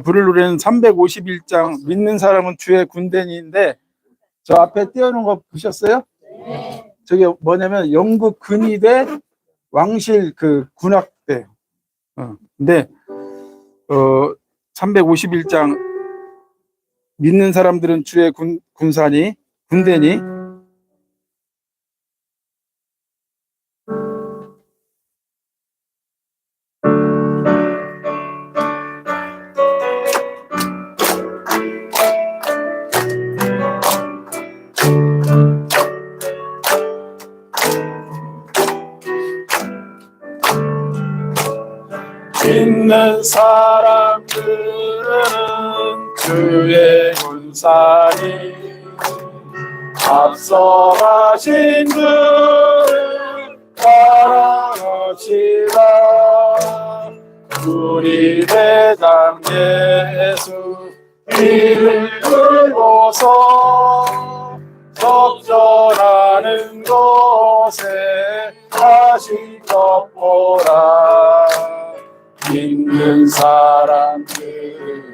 부를 노래는 351장 믿는 사람은 주의 군대니인데 저 앞에 띄워놓은 거 보셨어요? 네. 저게 뭐냐면 영국 근위대 왕실 그 군악대. 근데 351장 믿는 사람들은 주의 군대니 믿는 사람들은 주의 군사니 앞서 가신 그를 따라갑시다. 우리 대장 예수 이를 들고서 적절하는 곳에 다시 덮어라. 믿는 사람들은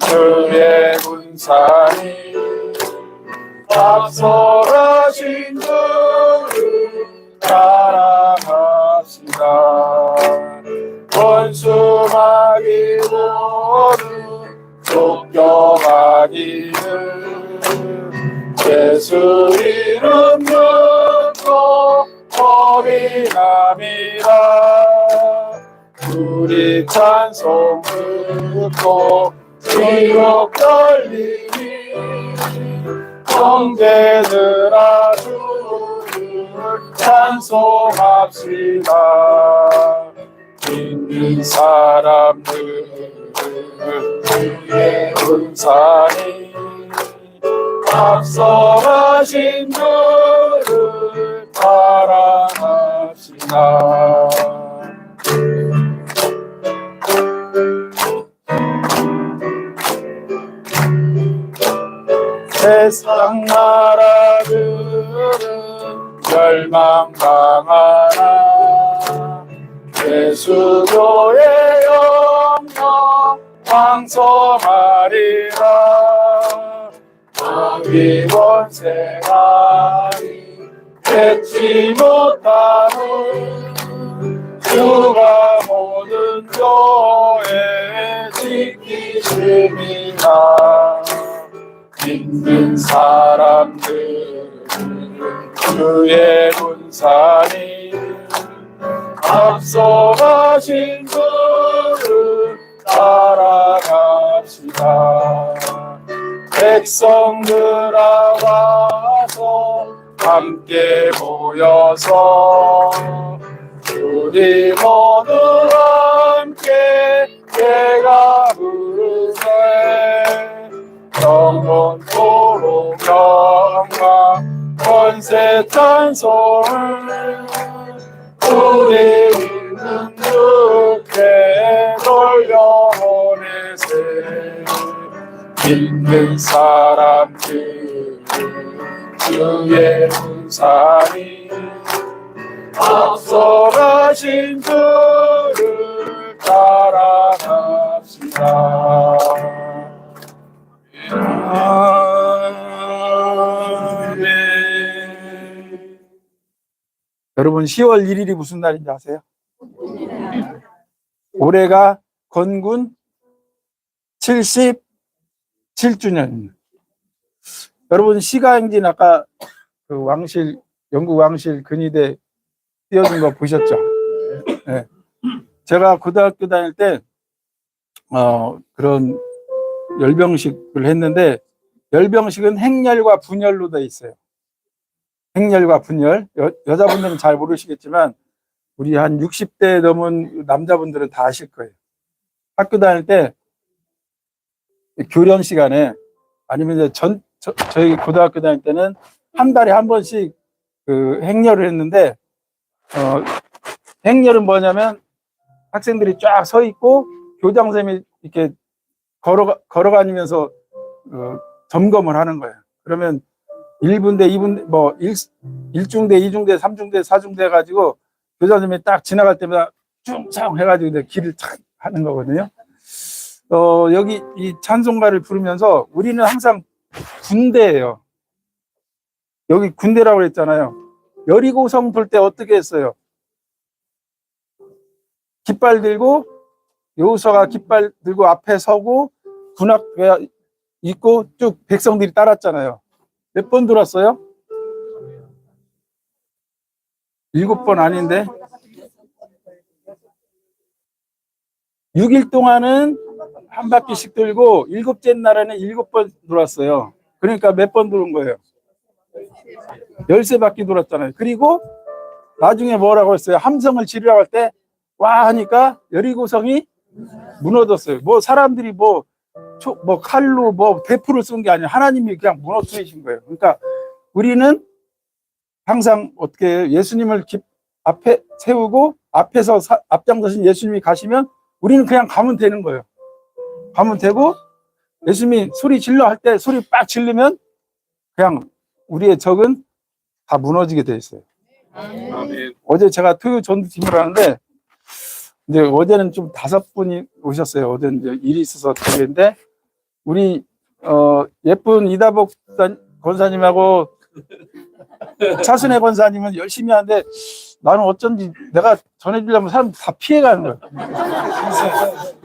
주의 군사니 앞서 가신 그를 따라갑시다. 원수마귀로는 쫓겨가기를 예수 이름 듣고 겁이 납니다. 우리 찬송 듣고 지옥 떨리니 형제들아 주를 찬송합시다. 믿는 사람들은 주의 군사니 앞서 가신 그를 따라갑시다. 세상 나라들은 멸망당하나 예수교의 영영 왕성하리라. 마귀 권세가이 뺏지 못하는 주가 모든 교회 지키십니다. 믿는 사람들은 주의 군사니 앞서 가신 그를 따라갑시다. 백성들아 와서 함께 모여서 우리 모두 함께 내가 부르세. 영원토록 영광 권세 찬송을 우리 있는 주께 돌려보내세. 믿는 사람들은 주의 군사니 앞서 가신 그를 따라갑시다. 여러분 10월 1일이 무슨 날인지 아세요? 올해가 건군 77주년. 여러분 시가행진 아까 그 왕실 영국 왕실 근위대 띄워준 거 보셨죠? 네. 제가 고등학교 다닐 때 그런 열병식을 했는데 열병식은 행렬과 분열로 돼 있어요. 행렬과 분열. 여자분들은 잘 모르시겠지만 우리 한 60대 넘은 남자분들은 다 아실 거예요. 학교 다닐 때 교련 시간에 아니면 이제 저희 고등학교 다닐 때는 한 달에 한 번씩 그 행렬을 했는데 행렬은 뭐냐면 학생들이 쫙 서 있고 교장선생님이 이렇게 걸어다니면서 점검을 하는 거예요. 그러면 1분대, 2분대, 뭐 1중대, 2중대, 3중대, 4중대 해가지고 교장님이 딱 지나갈 때마다 쭉쭉 해가지고 이제 길을 착 하는 거거든요. 여기 이 찬송가를 부르면서 우리는 항상 군대예요. 여기 군대라고 그랬잖아요. 여리고성 돌 때 어떻게 했어요? 깃발 들고 여호수아가 깃발 들고 앞에 서고 군악대 입고 쭉 백성들이 따랐잖아요. 몇 번 돌았어요? 7번 아닌데 6일 동안은 한 바퀴씩 돌고 7째 날에는 7번 돌았어요. 그러니까 몇 번 도는 거예요? 13바퀴 돌았잖아요. 그리고 나중에 뭐라고 했어요? 함성을 지르라고 할 때 와 하니까 여리고성이 무너졌어요. 뭐 사람들이 뭐 칼로 뭐 대포를 쏜 게 아니라 하나님이 그냥 무너뜨리신 거예요. 그러니까 우리는 항상 어떻게 해요? 예수님을 앞에 세우고 앞에서 앞장서신 예수님이 가시면 우리는 그냥 가면 되는 거예요. 가면 되고 예수님이 소리 질러 할 때 소리 빡 질르면 그냥 우리의 적은 다 무너지게 돼 있어요. 아멘. 어제 제가 토요 전도팀을 하는데 이제 어제는 좀 5분이 오셨어요. 어제는 이제 일이 있어서 그랬는데 우리 예쁜 이다복 권사님하고 차순애 권사님은 열심히 하는데 나는 어쩐지 내가 전해주려면 사람 다 피해가는 거야.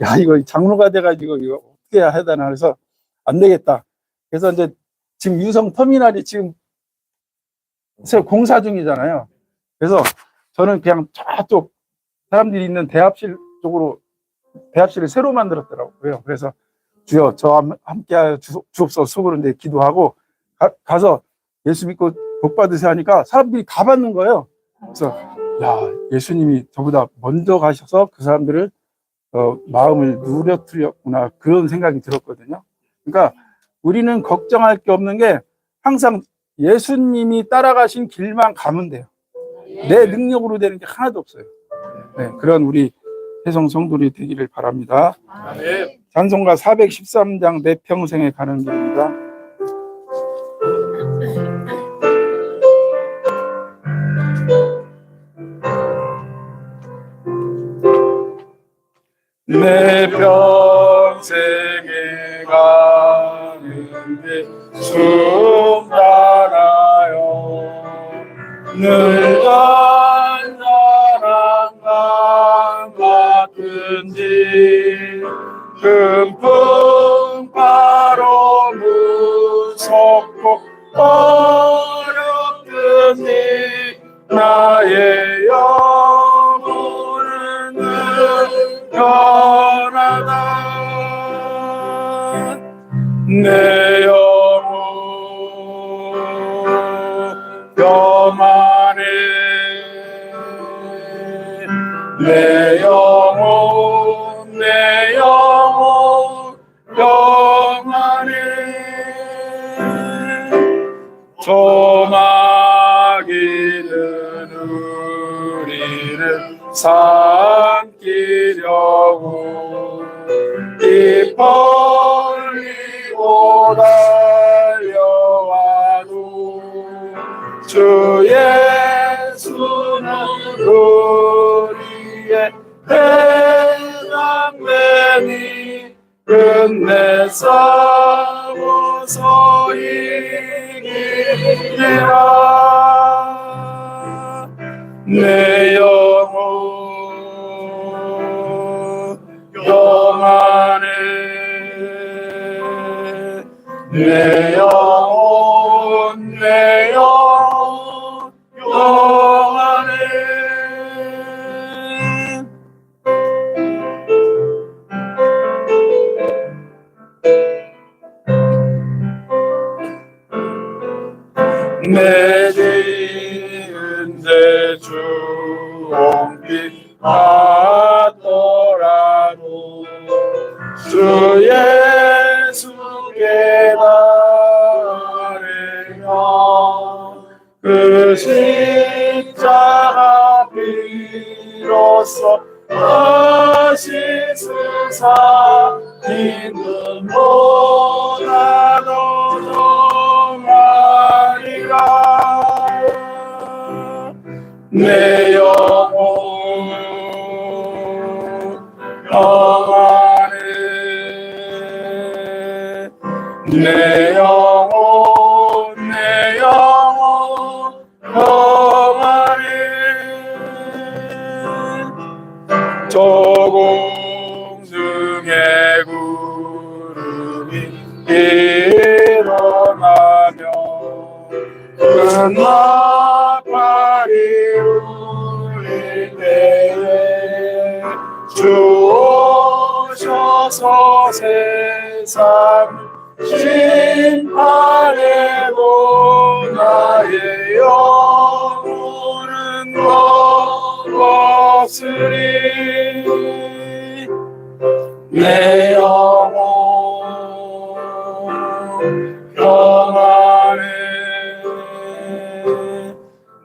야 이거 장로가 돼가지고 이거 어떻게 해야 되나 그래서 안 되겠다. 그래서 이제 지금 유성 터미널이 지금 새로 공사 중이잖아요. 그래서 저는 그냥 저쪽 사람들이 있는 대합실 쪽으로 대합실을 새로 만들었더라고요. 그래서 주여 저와 함께하여 주옵소서 그런데 기도하고 가서 예수 믿고 복 받으세요 하니까 사람들이 다 받는 거예요. 그래서 야 예수님이 저보다 먼저 가셔서 그 사람들을 마음을 누려뜨렸구나 그런 생각이 들었거든요. 그러니까 우리는 걱정할 게 없는 게 항상 예수님이 따라가신 길만 가면 돼요. 내 능력으로 되는 게 하나도 없어요. 네, 그런 우리 혜성 성도들이 되기를 바랍니다. 아멘. 찬송가 413장 내 평생에 가는 길입니다. 내 평생에 가는 길 쭉 따라요 늘 간절한 같은 길 금풍바로 무섭고 어렵든 일 나의 영혼은 늘 변하다 내 영혼 평안해 내 영혼 평안해 조마기는 우리를 삼키려고 입 벌리고 달려와도 주 예수는 우리의 대장되니 끝내 싸워서 이기리라 내 영혼 평안해 내 영혼 평안해 내 지은 데 주홍빛 같더라도 주 예수께 바르며 그 십자가 비로소 씻으사 있는 보다도 정하리 내 영혼 평안해. 내 영혼 내 영혼 평안해. 저 공중의 구름이 일어나며 큰 나팔이 울릴 때에 주 오셔서 세상 심판에도 나의 영혼은 먹었으리. 내 영혼 평안해.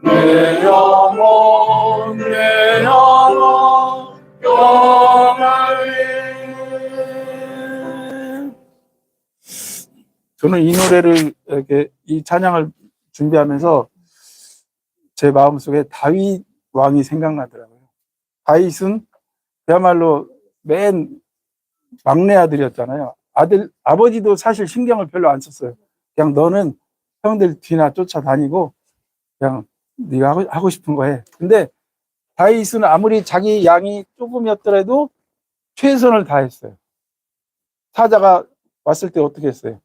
내 영혼 평안해. 저는 이 노래를 이렇게 이 찬양을 준비하면서 제 마음속에 다윗 왕이 생각나더라고요. 다윗은 그야말로 맨 막내 아들이었잖아요. 아버지도 사실 신경을 별로 안 썼어요. 그냥 너는 형들 뒤나 쫓아다니고 그냥 네가 하고 싶은 거 해. 근데 다윗은 아무리 자기 양이 조금이었더라도 최선을 다했어요. 사자가 왔을 때 어떻게 했어요?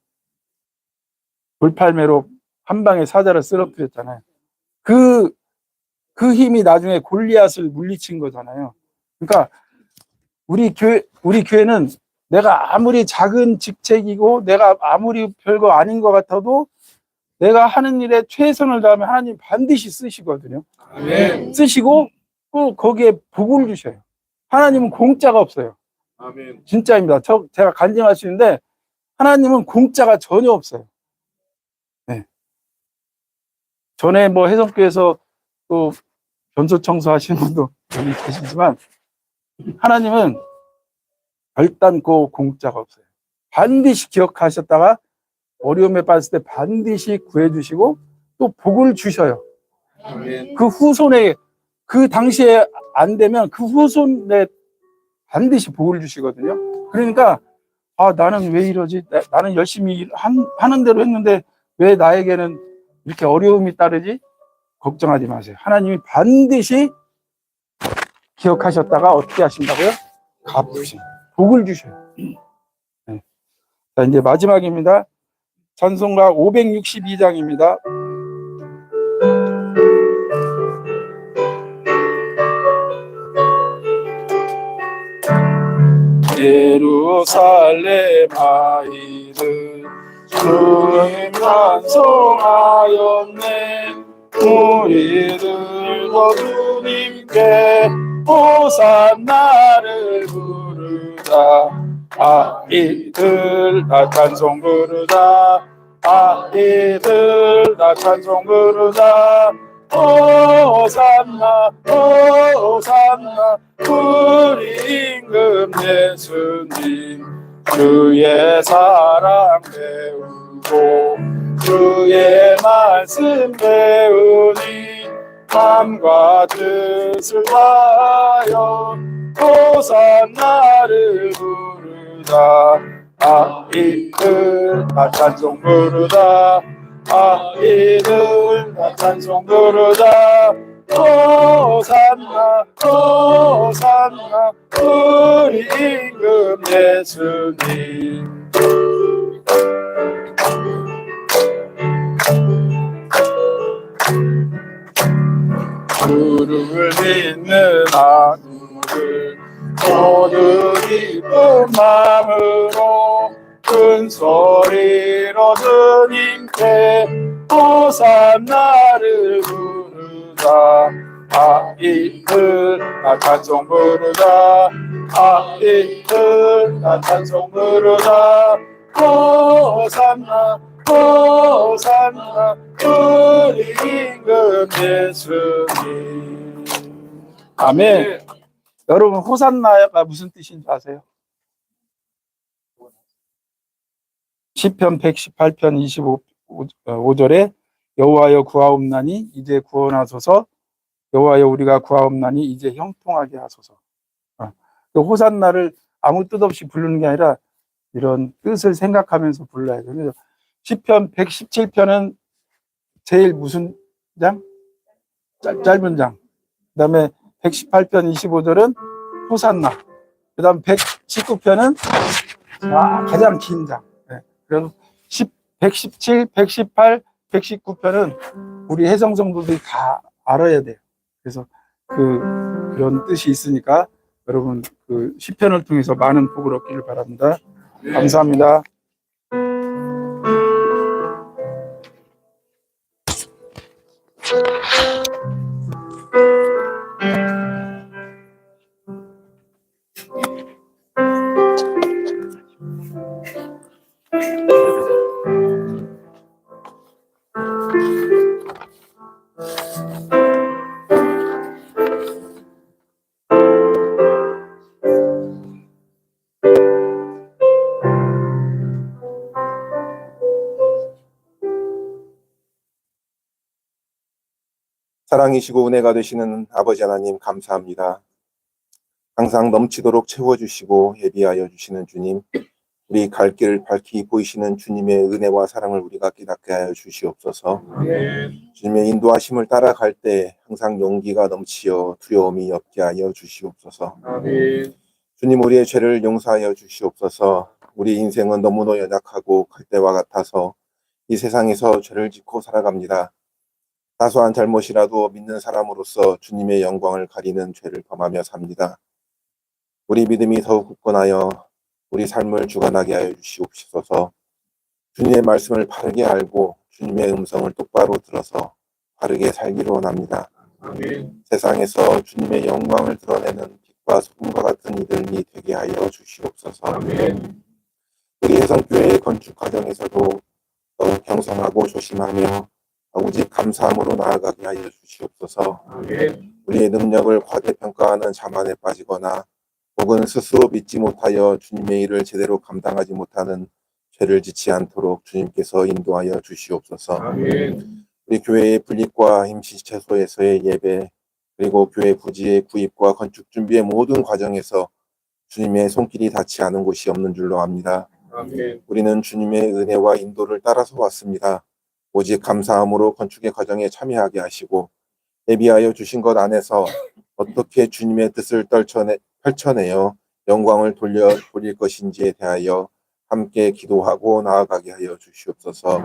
돌팔매로 한 방에 사자를 쓰러뜨렸잖아요. 그 힘이 나중에 골리앗을 물리친 거잖아요. 그러니까 우리 교회는 내가 아무리 작은 직책이고 내가 아무리 별거 아닌 것 같아도 내가 하는 일에 최선을 다하면 하나님 반드시 쓰시거든요. 아멘. 쓰시고 또 거기에 복을 주셔요. 하나님은 공짜가 없어요. 아멘. 진짜입니다. 제가 간증할 수 있는데 하나님은 공짜가 전혀 없어요. 네. 전에 뭐 해성교에서 또 변소 청소하시는 분도 여기 계시지만 하나님은 결단코 공짜가 없어요. 반드시 기억하셨다가 어려움에 빠졌을 때 반드시 구해주시고 또 복을 주셔요. 아멘. 그 후손에 그 당시에 안 되면 그 후손에 반드시 복을 주시거든요. 그러니까 나는 왜 이러지? 나는 열심히 하는 대로 했는데 왜 나에게는 이렇게 어려움이 따르지? 걱정하지 마세요. 하나님이 반드시 기억하셨다가 어떻게 하신다고요? 갚으신 복을 주셔요. 네. 자, 이제 마지막입니다. 찬송가 562장입니다. 예루살렘 아이들 주님 찬송하였네. 우리들도 주님께 호산나를 부르자. 아이들 나 찬송 부르자. 아이들 나 찬송 부르자. 호산나 호산나 우리 임금 예수님 주의 사랑 배우고 주의 말씀 배우니 마음과 뜻을 다하여 호산나를 부르자. 아이들 나 찬송 부르자. 아이들 나 찬송 부르자. 호산나 호산나 우리 임금 예수님. 주를 믿는 아들을 모두 기쁜 마음으로 큰 소리로 주님께 호산나를 부르자. 아이들 나 찬송 부르자. 아이들 나 찬송 부르자. 호산나 호산나 우리 임금 예수님. 아멘. 여러분 호산나가 무슨 뜻인지 아세요? 시편 118편 25절에 여호와여 구하옵나니 이제 구원하소서. 여호와여 우리가 구하옵나니 이제 형통하게 하소서. 그 호산나를 아무 뜻 없이 부르는 게 아니라 이런 뜻을 생각하면서 불러야 돼요. 그래서 시편 117편은 제일 무슨 장? 짧은 장. 그다음에 118편 25절은 호산나. 그다음 119편은 가장 긴 장. 네. 그래서 117, 118, 119편은 우리 혜성 성도들이 다 알아야 돼요. 그래서 그런 뜻이 있으니까 여러분 그 시편을 통해서 많은 복을 얻기를 바랍니다. 감사합니다. 사랑이시고 은혜가 되시는 아버지 하나님 감사합니다. 항상 넘치도록 채워주시고 예비하여 주시는 주님, 우리 갈 길을 밝히 보이시는 주님의 은혜와 사랑을 우리가 깨닫게 하여 주시옵소서. 주님의 인도하심을 따라갈 때 항상 용기가 넘치어 두려움이 없게 하여 주시옵소서. 주님, 우리의 죄를 용서하여 주시옵소서. 우리 인생은 너무도 연약하고 갈대와 같아서 이 세상에서 죄를 짓고 살아갑니다. 사소한 잘못이라도 믿는 사람으로서 주님의 영광을 가리는 죄를 범하며 삽니다. 우리 믿음이 더욱 굳건하여 우리 삶을 주관하게 하여 주시옵소서. 주님의 말씀을 바르게 알고 주님의 음성을 똑바로 들어서 바르게 살기를 원합니다. 세상에서 주님의 영광을 드러내는 빛과 소금과 같은 이들이 되게 하여 주시옵소서. 우리 혜성교회의 건축 과정에서도 더욱 경성하고 조심하며 오직 감사함으로 나아가게 하여 주시옵소서. 우리의 능력을 과대평가하는 자만에 빠지거나 혹은 스스로 믿지 못하여 주님의 일을 제대로 감당하지 못하는 죄를 짓지 않도록 주님께서 인도하여 주시옵소서. 우리 교회의 분립과 임시채소에서의 예배, 그리고 교회 부지의 구입과 건축 준비의 모든 과정에서 주님의 손길이 닿지 않은 곳이 없는 줄로 압니다. 우리는 주님의 은혜와 인도를 따라서 왔습니다. 오직 감사함으로 건축의 과정에 참여하게 하시고 예비하여 주신 것 안에서 어떻게 주님의 뜻을 펼쳐내어 영광을 돌릴 것인지에 대하여 함께 기도하고 나아가게 하여 주시옵소서.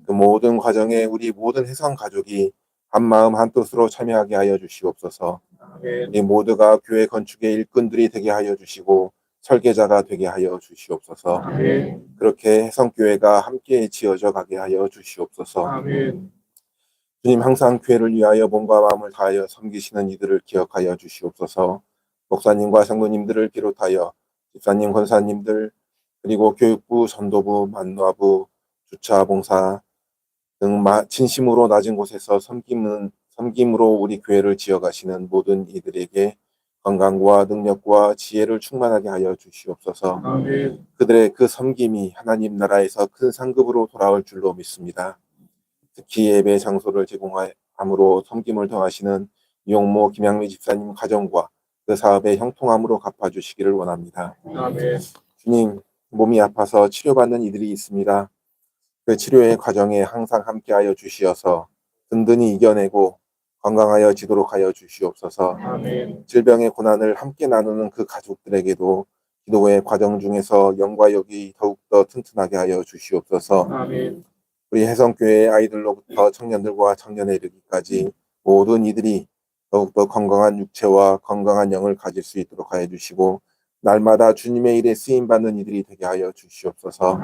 그 모든 과정에 우리 모든 혜성 가족이 한마음 한뜻으로 참여하게 하여 주시옵소서. 우리 모두가 교회 건축의 일꾼들이 되게 하여 주시고 설계자가 되게 하여 주시옵소서. 그렇게 혜성교회가 함께 지어져 가게 하여 주시옵소서. 주님, 항상 교회를 위하여 몸과 마음을 다하여 섬기시는 이들을 기억하여 주시옵소서. 목사님과 성도님들을 비롯하여 집사님, 권사님들, 그리고 교육부, 전도부, 만노부, 주차봉사 등 진심으로 낮은 곳에서 섬김으로 우리 교회를 지어가시는 모든 이들에게 건강과 능력과 지혜를 충만하게 하여 주시옵소서. 그들의 그 섬김이 하나님 나라에서 큰 상급으로 돌아올 줄로 믿습니다. 특히 예배 장소를 제공함으로 섬김을 더하시는 이용모 김양미 집사님 가정과 그 사업의 형통함으로 갚아주시기를 원합니다. 주님, 몸이 아파서 치료받는 이들이 있습니다. 그 치료의 과정에 항상 함께하여 주시어서 든든히 이겨내고 건강하여 지도록 하여 주시옵소서. 질병의 고난을 함께 나누는 그 가족들에게도 기도의 과정 중에서 영과 역이 더욱더 튼튼하게 하여 주시옵소서. 우리 혜성교회의 아이들로부터 청년들과 청년에 이르기까지 모든 이들이 더욱더 건강한 육체와 건강한 영을 가질 수 있도록 하여 주시고 날마다 주님의 일에 쓰임받는 이들이 되게 하여 주시옵소서.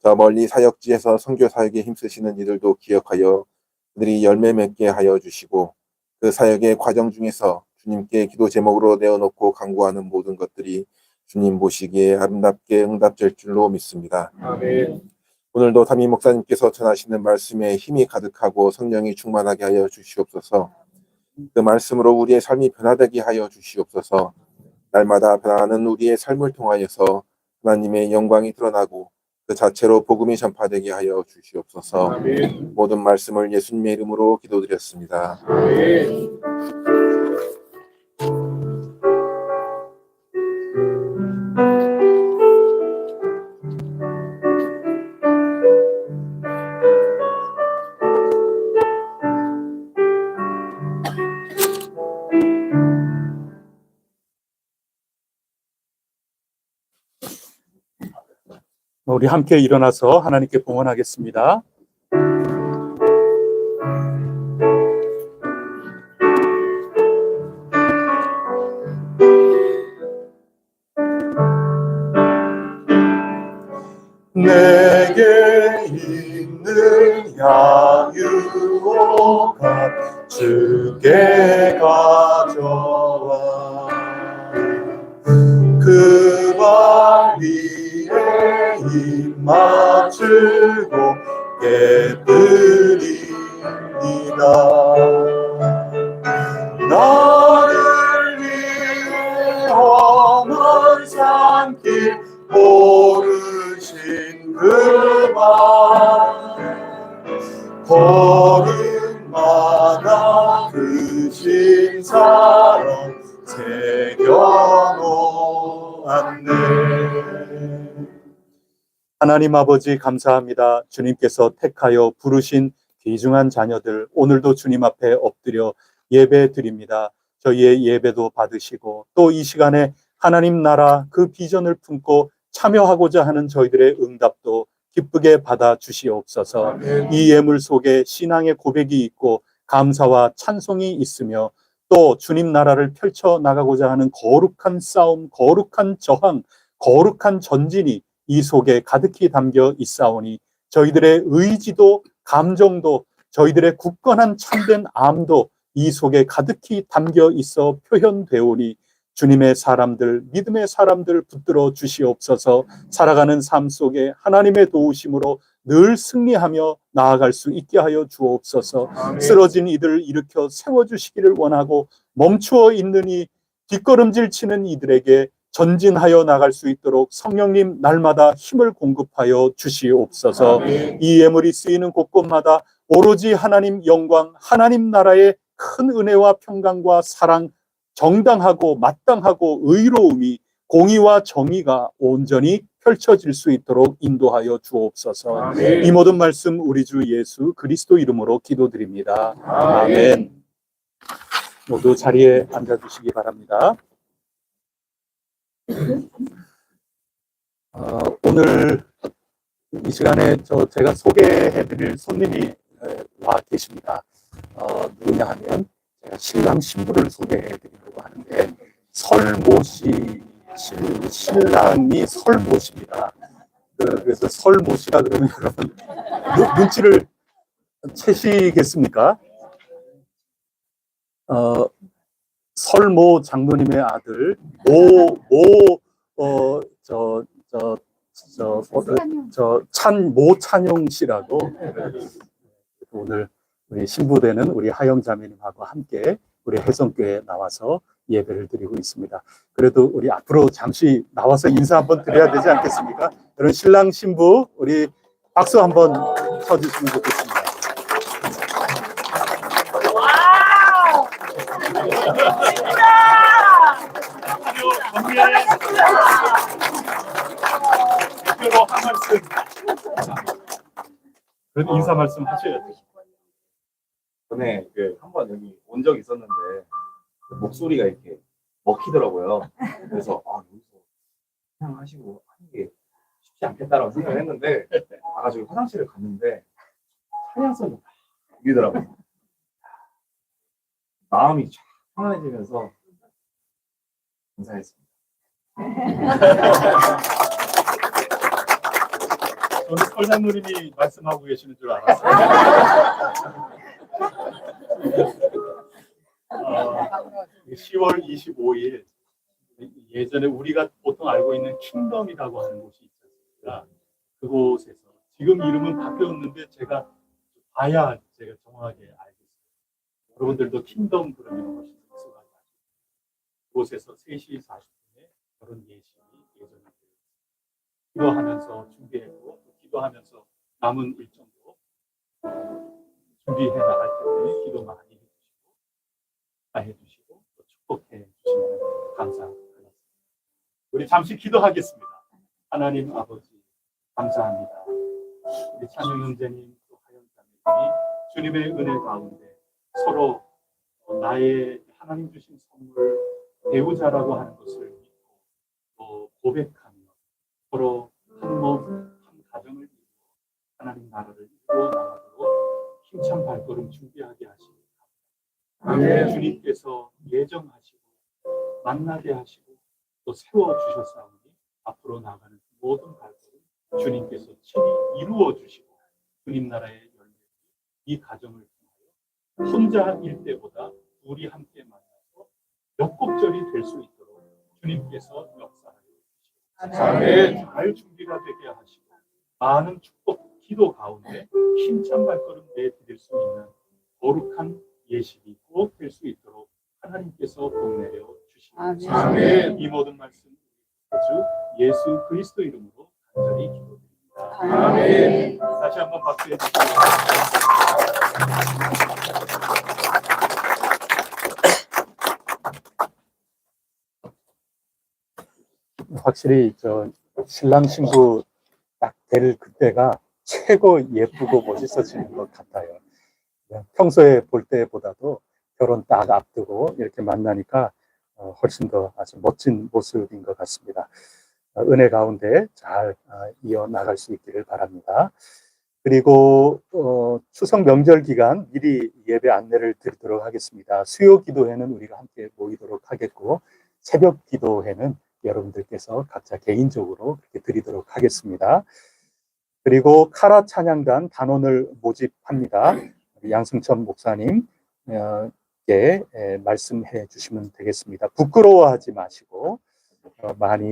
저 멀리 사역지에서 선교 사역에 힘쓰시는 이들도 기억하여 그들이 열매 맺게 하여 주시고 그 사역의 과정 중에서 주님께 기도 제목으로 내어놓고 간구하는 모든 것들이 주님 보시기에 아름답게 응답될 줄로 믿습니다. 오늘도 담임 목사님께서 전하시는 말씀에 힘이 가득하고 성령이 충만하게 하여 주시옵소서. 그 말씀으로 우리의 삶이 변화되게 하여 주시옵소서. 날마다 변화하는 우리의 삶을 통하여서 하나님의 영광이 드러나고 그 자체로 복음이 전파되게 하여 주시옵소서. 모든 말씀을 예수님의 이름으로 기도드렸습니다. 우리 함께 일어나서 하나님께 봉헌하겠습니다. 내게 있는 야유오가 주께 가져와 그 발 위에 입 맞추고 깨뜨립니다. 나를 위해 험한 산길 오르신 그만 걸음마다 그 신사랑 새겨놓았네. 하나님 아버지 감사합니다. 주님께서 택하여 부르신 귀중한 자녀들 오늘도 주님 앞에 엎드려 예배 드립니다. 저희의 예배도 받으시고 또 이 시간에 하나님 나라 그 비전을 품고 참여하고자 하는 저희들의 응답도 기쁘게 받아 주시옵소서. 이 예물 속에 신앙의 고백이 있고 감사와 찬송이 있으며 또 주님 나라를 펼쳐 나가고자 하는 거룩한 싸움, 거룩한 저항, 거룩한 전진이 이 속에 가득히 담겨 있사오니 저희들의 의지도 감정도 저희들의 굳건한 참된 암도 이 속에 가득히 담겨 있어 표현되오니 주님의 사람들, 믿음의 사람들 붙들어 주시옵소서. 살아가는 삶 속에 하나님의 도우심으로 늘 승리하며 나아갈 수 있게 하여 주옵소서. 아멘. 쓰러진 이들을 일으켜 세워주시기를 원하고 멈추어 있는 이 뒷걸음질 치는 이들에게 전진하여 나갈 수 있도록 성령님 날마다 힘을 공급하여 주시옵소서. 아멘. 이 예물이 쓰이는 곳곳마다 오로지 하나님 영광, 하나님 나라의 큰 은혜와 평강과 사랑, 정당하고 마땅하고 의로움이 공의와 정의가 온전히 펼쳐질 수 있도록 인도하여 주옵소서. 아멘. 이 모든 말씀 우리 주 예수 그리스도 이름으로 기도드립니다. 아멘. 아멘. 모두 자리에 앉아주시기 바랍니다. 오늘 이 시간에 제가 소개해드릴 손님이 와 계십니다. 누구냐 하면 제가 신랑 신부를 소개해드리려고 하는데 설모 씨, 신랑이 설모 씨입니다. 그래서 설모 씨라 그러면 여러분 눈치를 채시겠습니까? 설모 장로님의 아들 모찬용 씨라고 오늘 우리 신부되는 우리 하영 자매님하고 함께 우리 혜성교회에 나와서 예배를 드리고 있습니다. 그래도 우리 앞으로 잠시 나와서 인사 한번 드려야 되지 않겠습니까? 여러분 신랑 신부 우리 박수 한번 쳐주시면 좋겠습니다. 그리고 한 말씀. 그래도 인사 말씀 하셔야죠. 전에 한번 여기 온 적이 있었는데 목소리가 이렇게 먹히더라고요. 그래서 여기서 그냥 하시고 하는 게 쉽지 않겠다라고 생각을 했는데 와가지고 화장실을 갔는데 찬양성이 막 울리더라고요. 마음이 쫙 편안해지면서 감사했습니다. 저는 설장로님이 말씀하고 계시는 줄 알았어요. 10월 25일 예전에 우리가 보통 알고 있는 킹덤이라고 하는 곳이 있었습니다. 그곳에서 지금 이름은 바뀌었는데 제가 봐야 제가 정확하게 알겠습니다. 여러분들도 킹덤 그러면 훨씬 익숙하게 아시죠. 그곳에서 3시 40분에 결혼 예식이 예정이 되어 있습니다. 기도하면서 준비했고 기도하면서 남은 일정도 준비해 나갈 텐데 기도 많이 해주시고 잠시 기도하겠습니다. 하나님 아버지 감사합니다. 우리 찬영 형제님 또 하영 자매님이 주님의 은혜 가운데 서로 나의 하나님 주신 선물 배우자라고 하는 것을 믿고 또 고백하며 서로 한 몸 한 가정을 이루어 하나님 나라를 이루어 나가도록 힘찬 발걸음 준비하게 하시니 아멘. 주님께서 예정하시고 만나게 하시고 또 세워주셨사오니 앞으로 나가는 모든 발걸음 주님께서 친히 이루어 주시고 주님 나라의 열매 이 가정을 통하여 혼자일 때보다 둘이 함께 만나서 역곡절이 될 수 있도록 주님께서 역사하여 주시고 아멘. 잘 준비가 되게 하시고 많은 축복 기도 가운데 힘찬 발걸음 내디딜 수 있는 거룩한 예식이 꼭 될 수 있도록 하나님께서 복 내려 주시옵소서. 아멘. 이 모든 말씀 주 예수 그리스도 이름으로 간절히 기도드립니다. 아멘. 다시 한번 박수해 주시기 확실히 저 신랑 신부 딱 될 그때가 최고 예쁘고 멋있어지는 것 같아요. 평소에 볼 때보다도 결혼 딱 앞두고 이렇게 만나니까 훨씬 더 아주 멋진 모습인 것 같습니다. 은혜 가운데 잘 이어나갈 수 있기를 바랍니다. 그리고 추석 명절 기간 미리 예배 안내를 드리도록 하겠습니다. 수요 기도회는 우리가 함께 모이도록 하겠고 새벽 기도회는 여러분들께서 각자 개인적으로 그렇게 드리도록 하겠습니다. 그리고 카라 찬양단 단원을 모집합니다. 양승천 목사님께 말씀해 주시면 되겠습니다. 부끄러워하지 마시고 많이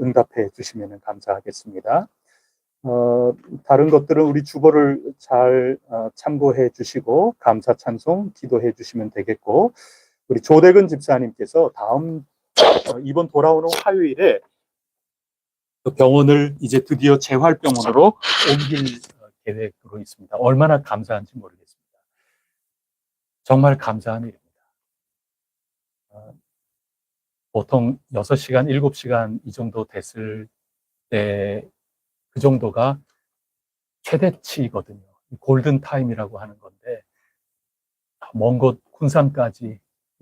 응답해 주시면 감사하겠습니다. 다른 것들은 우리 주보를 잘 참고해 주시고 감사 찬송 기도해 주시면 되겠고 우리 조대근 집사님께서 이번 돌아오는 화요일에 병원을 이제 드디어 재활병원으로 옮길 계획으로 있습니다. 얼마나 감사한지 모르겠습니다. 정말 감사한 일입니다. 보통 6시간, 7시간 이 정도 됐을 때 그 정도가 최대치거든요. 골든타임이라고 하는 건데 먼 곳 군산까지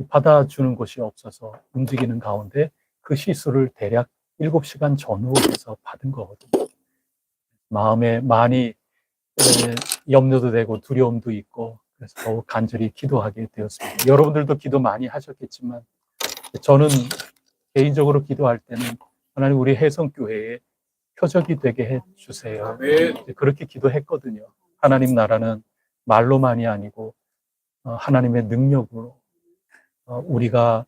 받아주는 곳이 없어서 움직이는 가운데 그 시술을 대략 7시간 전후로 해서 받은 거거든요. 마음에 많이 염려도 되고 두려움도 있고 그래서 더욱 간절히 기도하게 되었습니다. 여러분들도 기도 많이 하셨겠지만 저는 개인적으로 기도할 때는 하나님 우리 혜성교회에 표적이 되게 해주세요. 아멘. 그렇게 기도했거든요. 하나님 나라는 말로만이 아니고 하나님의 능력으로 우리가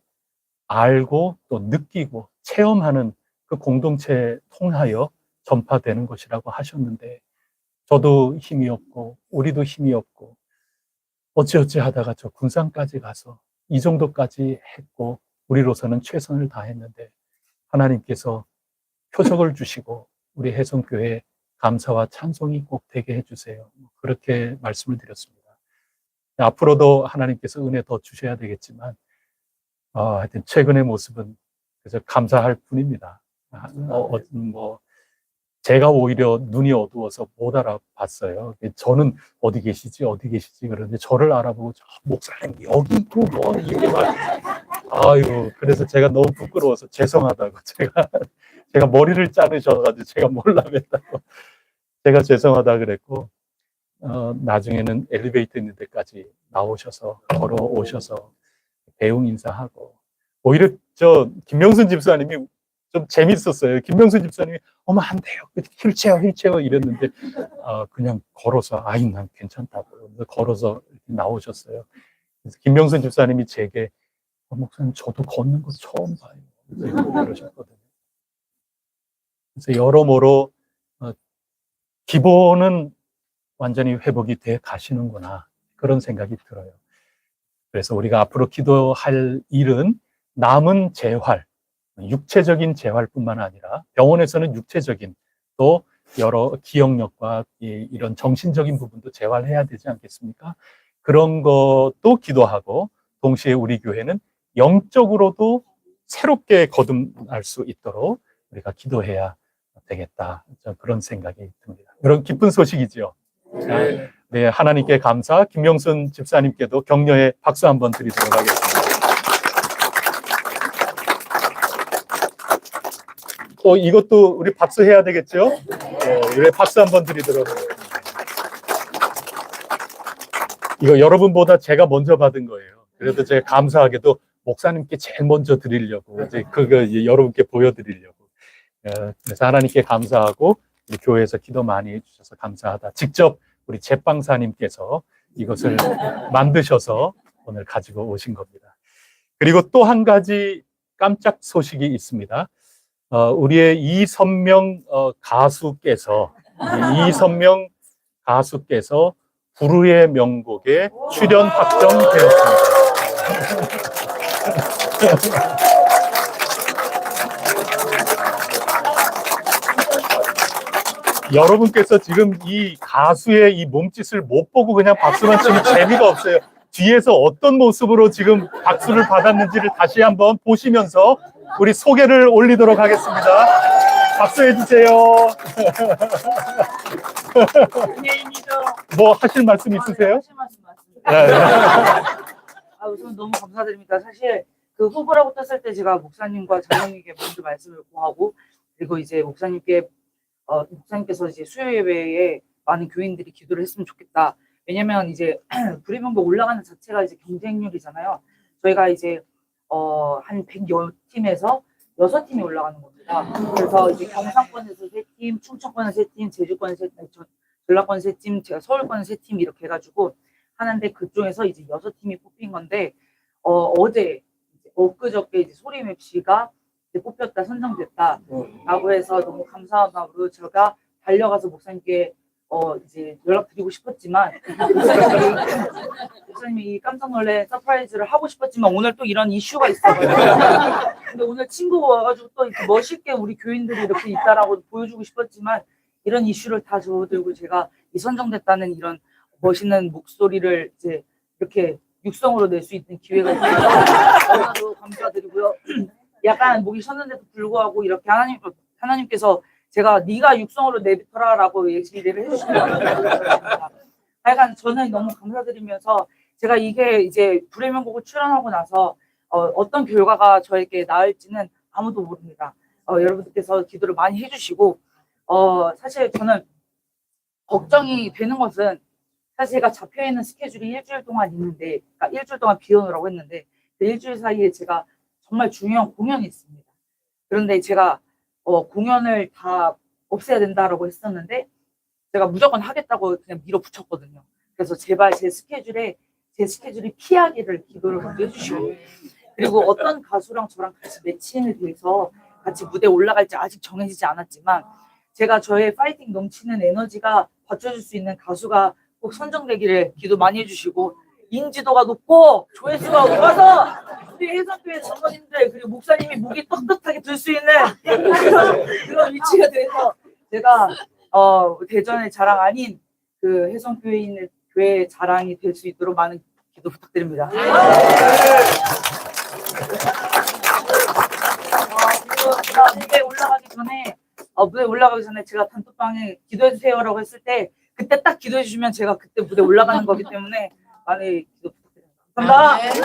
알고 또 느끼고 체험하는 그 공동체에 통하여 전파되는 것이라고 하셨는데 저도 힘이 없고 우리도 힘이 없고 어찌어찌 하다가 저 군산까지 가서 이 정도까지 했고 우리로서는 최선을 다했는데 하나님께서 표적을 주시고 우리 혜성교회 감사와 찬송이 꼭 되게 해주세요. 그렇게 말씀을 드렸습니다. 앞으로도 하나님께서 은혜 더 주셔야 되겠지만 하여튼 최근의 모습은 그래서 감사할 뿐입니다. 제가 오히려 눈이 어두워서 못 알아봤어요. 저는 어디 계시지 그러는데 저를 알아보고 목사님 여기 있고 뭐 이게 막 그래서 제가 너무 부끄러워서 죄송하다고 제가 머리를 자르셔가지고 제가 몰라뵀다고 제가 죄송하다 그랬고 나중에는 엘리베이터 있는 데까지 나오셔서 걸어오셔서 배웅 인사하고 오히려 김명순 집사님이 좀 재밌었어요. 김명순 집사님이 어머 안 돼요. 휠체어 이랬는데 그냥 걸어서 난 괜찮다고 걸어서 나오셨어요. 그래서 김명순 집사님이 제게 목사님 저도 걷는 거 처음 봐요. 그러셨거든요. 그래서 여러모로 기본은 완전히 회복이 돼 가시는구나 그런 생각이 들어요. 그래서 우리가 앞으로 기도할 일은 남은 재활, 육체적인 재활뿐만 아니라 병원에서는 육체적인 또 여러 기억력과 이런 정신적인 부분도 재활해야 되지 않겠습니까? 그런 것도 기도하고 동시에 우리 교회는 영적으로도 새롭게 거듭날 수 있도록 우리가 기도해야 되겠다. 그런 생각이 듭니다. 그런 기쁜 소식이죠. 네, 하나님께 감사. 김명순 집사님께도 격려의 박수 한번 드리도록 하겠습니다. 이것도 우리 박수 해야 되겠죠? 우리 박수 한번 드리도록 하겠습니다. 이거 여러분보다 제가 먼저 받은 거예요. 그래도 제가 감사하게도 목사님께 제일 먼저 드리려고, 이제 그거 여러분께 보여드리려고. 그래서 하나님께 감사하고, 우리 교회에서 기도 많이 해주셔서 감사하다. 직접 우리 제빵사님께서 이것을 만드셔서 오늘 가지고 오신 겁니다. 그리고 또 한 가지 깜짝 소식이 있습니다. 우리의 이선명 가수께서 불후의 명곡에 출연 확정되었습니다. 여러분께서 지금 이 가수의 이 몸짓을 못 보고 그냥 박수만 치면 재미가 없어요. 뒤에서 어떤 모습으로 지금 박수를 받았는지를 다시 한번 보시면서 우리 소개를 올리도록 하겠습니다. 박수해 주세요. 뭐 하실 말씀 있으세요? 하실 말씀 맞습니다. 우선 너무 감사드립니다. 사실 그 후보라고 떴을 때 제가 목사님과 장로님께 먼저 말씀을 구하고, 그리고 이제 목사님께서 이제 수요 예배에 많은 교인들이 기도를 했으면 좋겠다. 왜냐면 이제 불의 명곡 올라가는 자체가 이제 경쟁률이잖아요. 저희가 이제 한 100여 팀에서 6팀이 올라가는 겁니다. 그래서 이제 경상권에서 3팀, 충청권에서 3팀, 제주권에서 3팀, 전라권에서 3팀, 제가 서울권에서 3팀 이렇게 해가지고 하는데, 그중에서 이제 6팀이 뽑힌 건데, 엊그저께 이제 소리맵시가 뽑혔다, 선정됐다라고 해서 너무 감사한 마음으로 제가 달려가서 목사님께 이제 연락드리고 싶었지만, 목사님이 깜짝 놀래 서프라이즈를 하고 싶었지만 오늘 또 이런 이슈가 있어가지고, 근데 오늘 친구가 와가지고 또 이렇게 멋있게 우리 교인들이 이렇게 있다라고 보여주고 싶었지만, 이런 이슈를 다 접어들고 제가 이 선정됐다는 이런 멋있는 목소리를 이제 이렇게 육성으로 낼 수 있는 기회가 있어서 너무나도 감사드리고요. 약간 목이 쉬었는데도 불구하고 이렇게 하나님께서 제가 네가 육성으로 내비터라라고 얘기를 해주시는 것 같아요. 하여간 저는 너무 감사드리면서, 제가 이게 이제 불의 명곡을 출연하고 나서 어떤 결과가 저에게 나을지는 아무도 모릅니다. 여러분들께서 기도를 많이 해주시고, 사실 저는 걱정이 되는 것은, 사실 제가 잡혀있는 스케줄이 일주일 동안 있는데, 그러니까 일주일 동안 비워놓으라고 했는데, 그 일주일 사이에 제가 정말 중요한 공연이 있습니다. 그런데 제가 공연을 다 없애야 된다라고 했었는데, 제가 무조건 하겠다고 그냥 밀어붙였거든요. 그래서 제발 제 스케줄이 피하기를 기도를 먼저 해주시고, 그리고 어떤 가수랑 저랑 같이 매칭이 돼서 같이 무대에 올라갈지 아직 정해지지 않았지만, 제가 저의 파이팅 넘치는 에너지가 받쳐줄 수 있는 가수가 꼭 선정되기를 기도 많이 해주시고, 인지도가 높고 조회수가 높아서 우리 해성교회 장로님들 그리고 목사님이 목이 떳떳하게 들 수 있는 그런 위치가 돼서, 제가 대전의 자랑 아닌 그 해성교회인의 교회 자랑이 될 수 있도록 많은 기도 부탁드립니다. 그리고 제가 무대에 올라가기 전에 제가 단톡방에 기도해 주세요라고 했을 때, 그때 딱 기도해 주시면 제가 그때 무대 올라가는 거기 때문에 많이 기도 부탁드립니다. 감사합니다.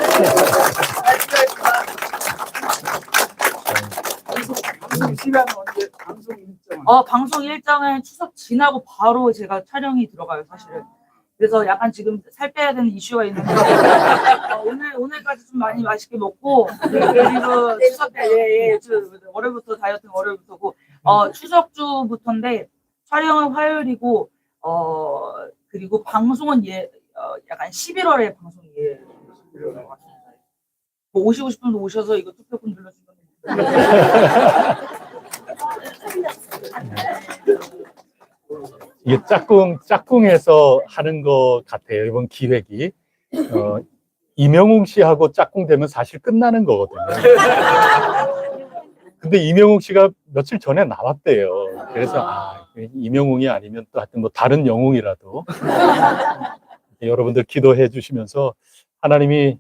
방송 시간은 언제? 방송 일정? 방송 일정은 추석 지나고 바로 제가 촬영이 들어가요, 사실은. 그래서 약간 지금 살 빼야 되는 이슈가 있는데, 오늘까지 좀 많이 맛있게 먹고, 그리고 추석 때, 월요일부터 다이어트는 월요일부터고, 추석 주부터인데, 촬영은 화요일이고, 그리고 방송은 약간 11월에 방송 뭐 오시고 싶으면 오셔서 이거 투표권 눌러주시면 이게 짝꿍해서 하는 것 같아요. 이번 기획이. 이명웅 씨하고 짝꿍되면 사실 끝나는 거거든요. 근데 이명웅 씨가 며칠 전에 나왔대요. 그래서 이명웅이 아니면 또 하여튼 뭐 다른 영웅이라도 여러분들 기도해 주시면서 하나님이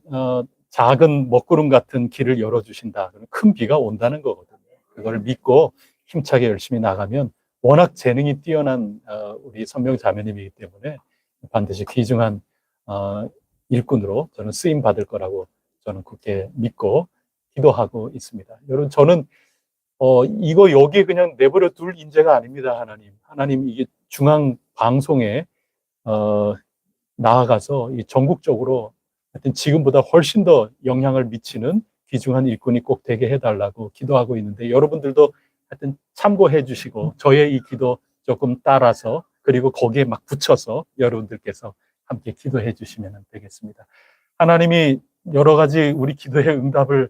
작은 먹구름 같은 길을 열어주신다. 큰 비가 온다는 거거든요. 그걸 믿고 힘차게 열심히 나가면 워낙 재능이 뛰어난 우리 선명 자매님이기 때문에 반드시 귀중한 일꾼으로 저는 쓰임 받을 거라고 저는 그렇게 믿고 기도하고 있습니다. 여러분, 저는 이거 여기에 그냥 내버려 둘 인재가 아닙니다. 하나님 이게 중앙 방송에 나아가서 이 전국적으로 하여튼 지금보다 훨씬 더 영향을 미치는 귀중한 일꾼이 꼭 되게 해달라고 기도하고 있는데, 여러분들도 하여튼 참고해 주시고 저의 이 기도 조금 따라서, 그리고 거기에 막 붙여서 여러분들께서 함께 기도해 주시면 되겠습니다. 하나님이 여러 가지 우리 기도의 응답을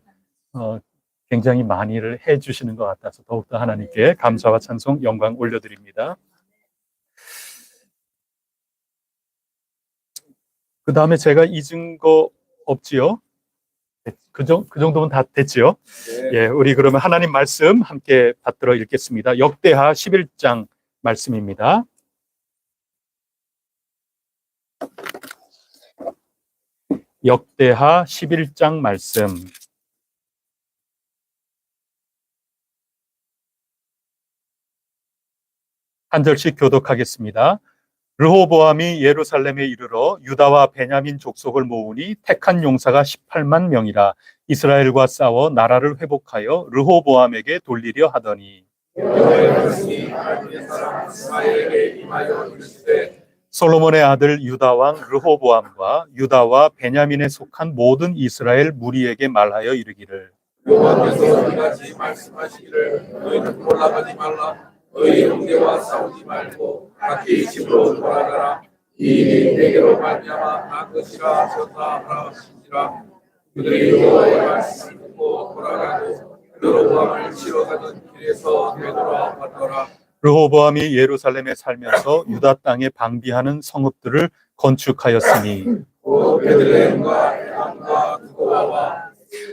굉장히 많이를 해 주시는 것 같아서 더욱더 하나님께 감사와 찬송, 영광 올려드립니다. 그 다음에 제가 잊은 거 없지요? 그 정도면 다 됐지요? 예, 우리 그러면 하나님 말씀 함께 받들어 읽겠습니다. 역대하 11장 말씀입니다. 역대하 11장 말씀. 한 절씩 교독하겠습니다. 르호보암이 예루살렘에 이르러 유다와 베냐민 족속을 모으니 택한 용사가 18만 명이라. 이스라엘과 싸워 나라를 회복하여 르호보암에게 돌리려 하더니, 솔로몬의 아들 유다 왕 르호보암과 유다와 베냐민에 속한 모든 이스라엘 무리에게 말하여 이르기를, 여호와께서 이같이 말씀하시기를 너희는 올라가지 말라. 너희 형제와 싸우지 말고 각기 집으로 돌아가라. 이 일이 내게로 말미암아 난 것이라 졌다 하신지라. 그들이 여호와의 말씀을 듣고 돌아가고 여로보암을 치러 가던 길에서 되돌아왔더라. 르호보암이 예루살렘에 살면서 유다 땅에 방비하는 성읍들을 건축하였으니 곧 베들레헴과 에람과 두고와와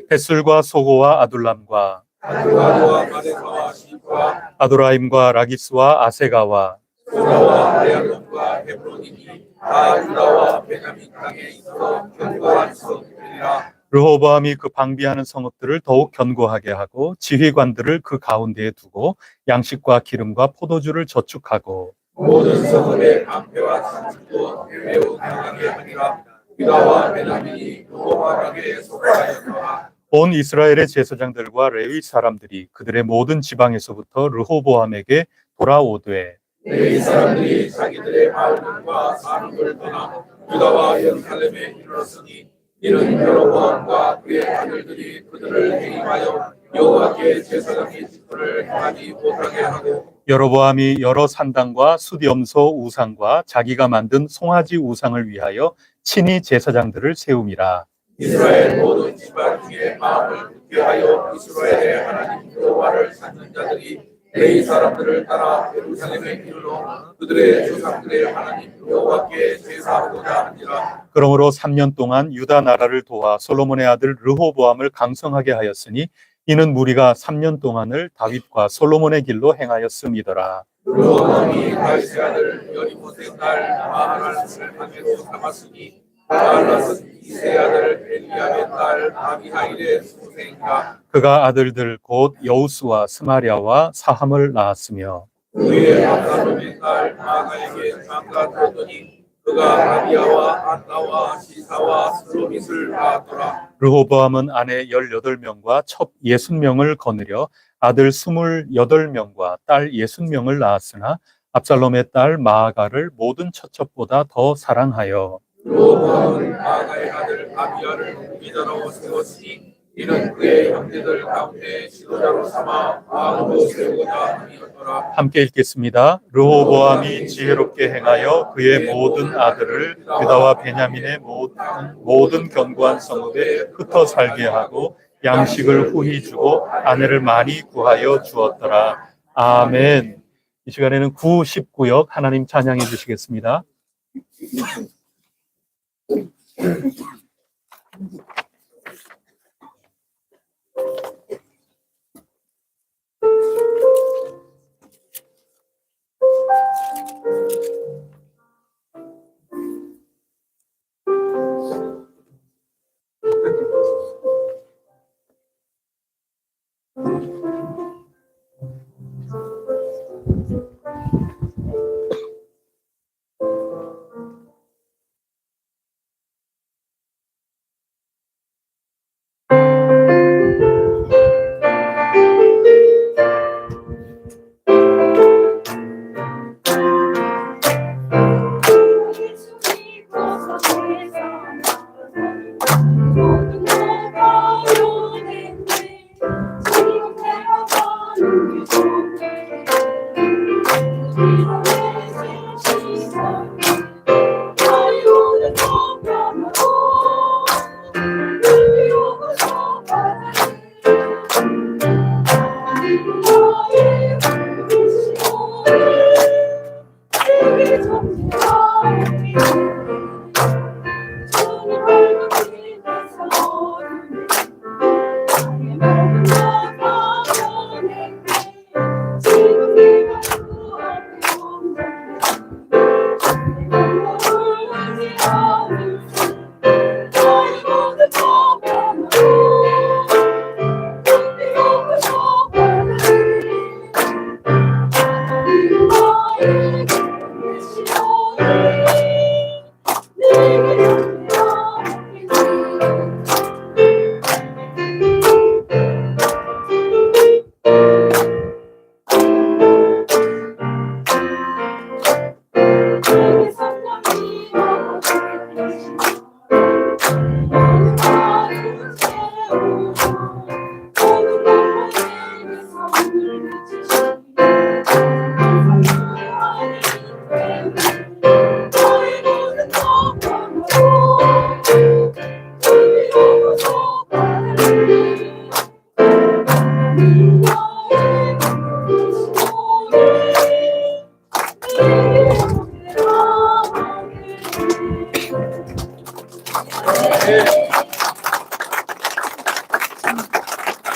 벳술과 소고와 아둘람과 아두아와 마데사와 시프와 아도라임과 라기스와 아세가와 소라와 아야론과 헤브론이니 다 유다와 베냐민 땅에 있어 견고한 성읍들이라. 르호보암이 그 방비하는 성읍들을 더욱 견고하게 하고 지휘관들을 그 가운데에 두고 양식과 기름과 포도주를 저축하고 모든 성읍의 방패와 산책도 매우 강하게 하니라. 유다와 베냐민이 르호보암에게 속하였더라. 온 이스라엘의 제사장들과 레위 사람들이 그들의 모든 지방에서부터 르호보암에게 돌아오되 레위 사람들이 자기들의 마을과 산업을 떠나 유다와 예루살렘에 이르렀으니 이는 여로보암과 그의 아들들이 그들을 해임하여 여호와께 제사장의 직분을 행하지 못하게 하고 여로보암이 여러 산당과 숫염소 우상과 자기가 만든 송아지 우상을 위하여 친히 제사장들을 세움이라. 이스라엘 모든 지파 중에 마음을 굳게 하여 이스라엘의 하나님 여호와를 찾는 자들이 레위 사람들을 따라 예루살렘에 이르러 그들의 조상들의 하나님 여호와께 제사하고자 하니라. 그러므로 3년 동안 유다 나라를 도와 솔로몬의 아들 르호보암을 강성하게 하였으니 이는 무리가 3년 동안을 다윗과 솔로몬의 길로 행하였음이더라. 르호보암이 다윗의 아들 여리못의 딸 마하랄을 아내로 삼았으니 마하랄은 이세 아들 엘리압의 딸 아비하일의 수생이라. 그가 아들들 곧 여우스와 스마랴와 사함을 낳았으며 그의 압살롬의 딸 마가에게 장가 들었더니 그가 아비야와 안나와 시사와 슬로밋을 낳았더라. 르호보암은 아내 18명과 첩 60명을 거느려 아들 28명과 딸 60명을 낳았으나 압살롬의 딸 마아가를 모든 처첩보다 더 사랑하여 르호보암은 마가의 아들 아비야를 기다로 세웠으니 이는 그의 형제들 가운데 지도자로 삼아 왕으로 세우고자 함이었더라. 함께 읽겠습니다. 르호보암이 지혜롭게 행하여 그의 모든 아들을 유다와 베냐민의 모든 견고한 성읍에 흩어 살게 하고 양식을 후히 주고 아내를 많이 구하여 주었더라. 아멘. 이 시간에는 9, 19역 하나님 찬양해 주시겠습니다.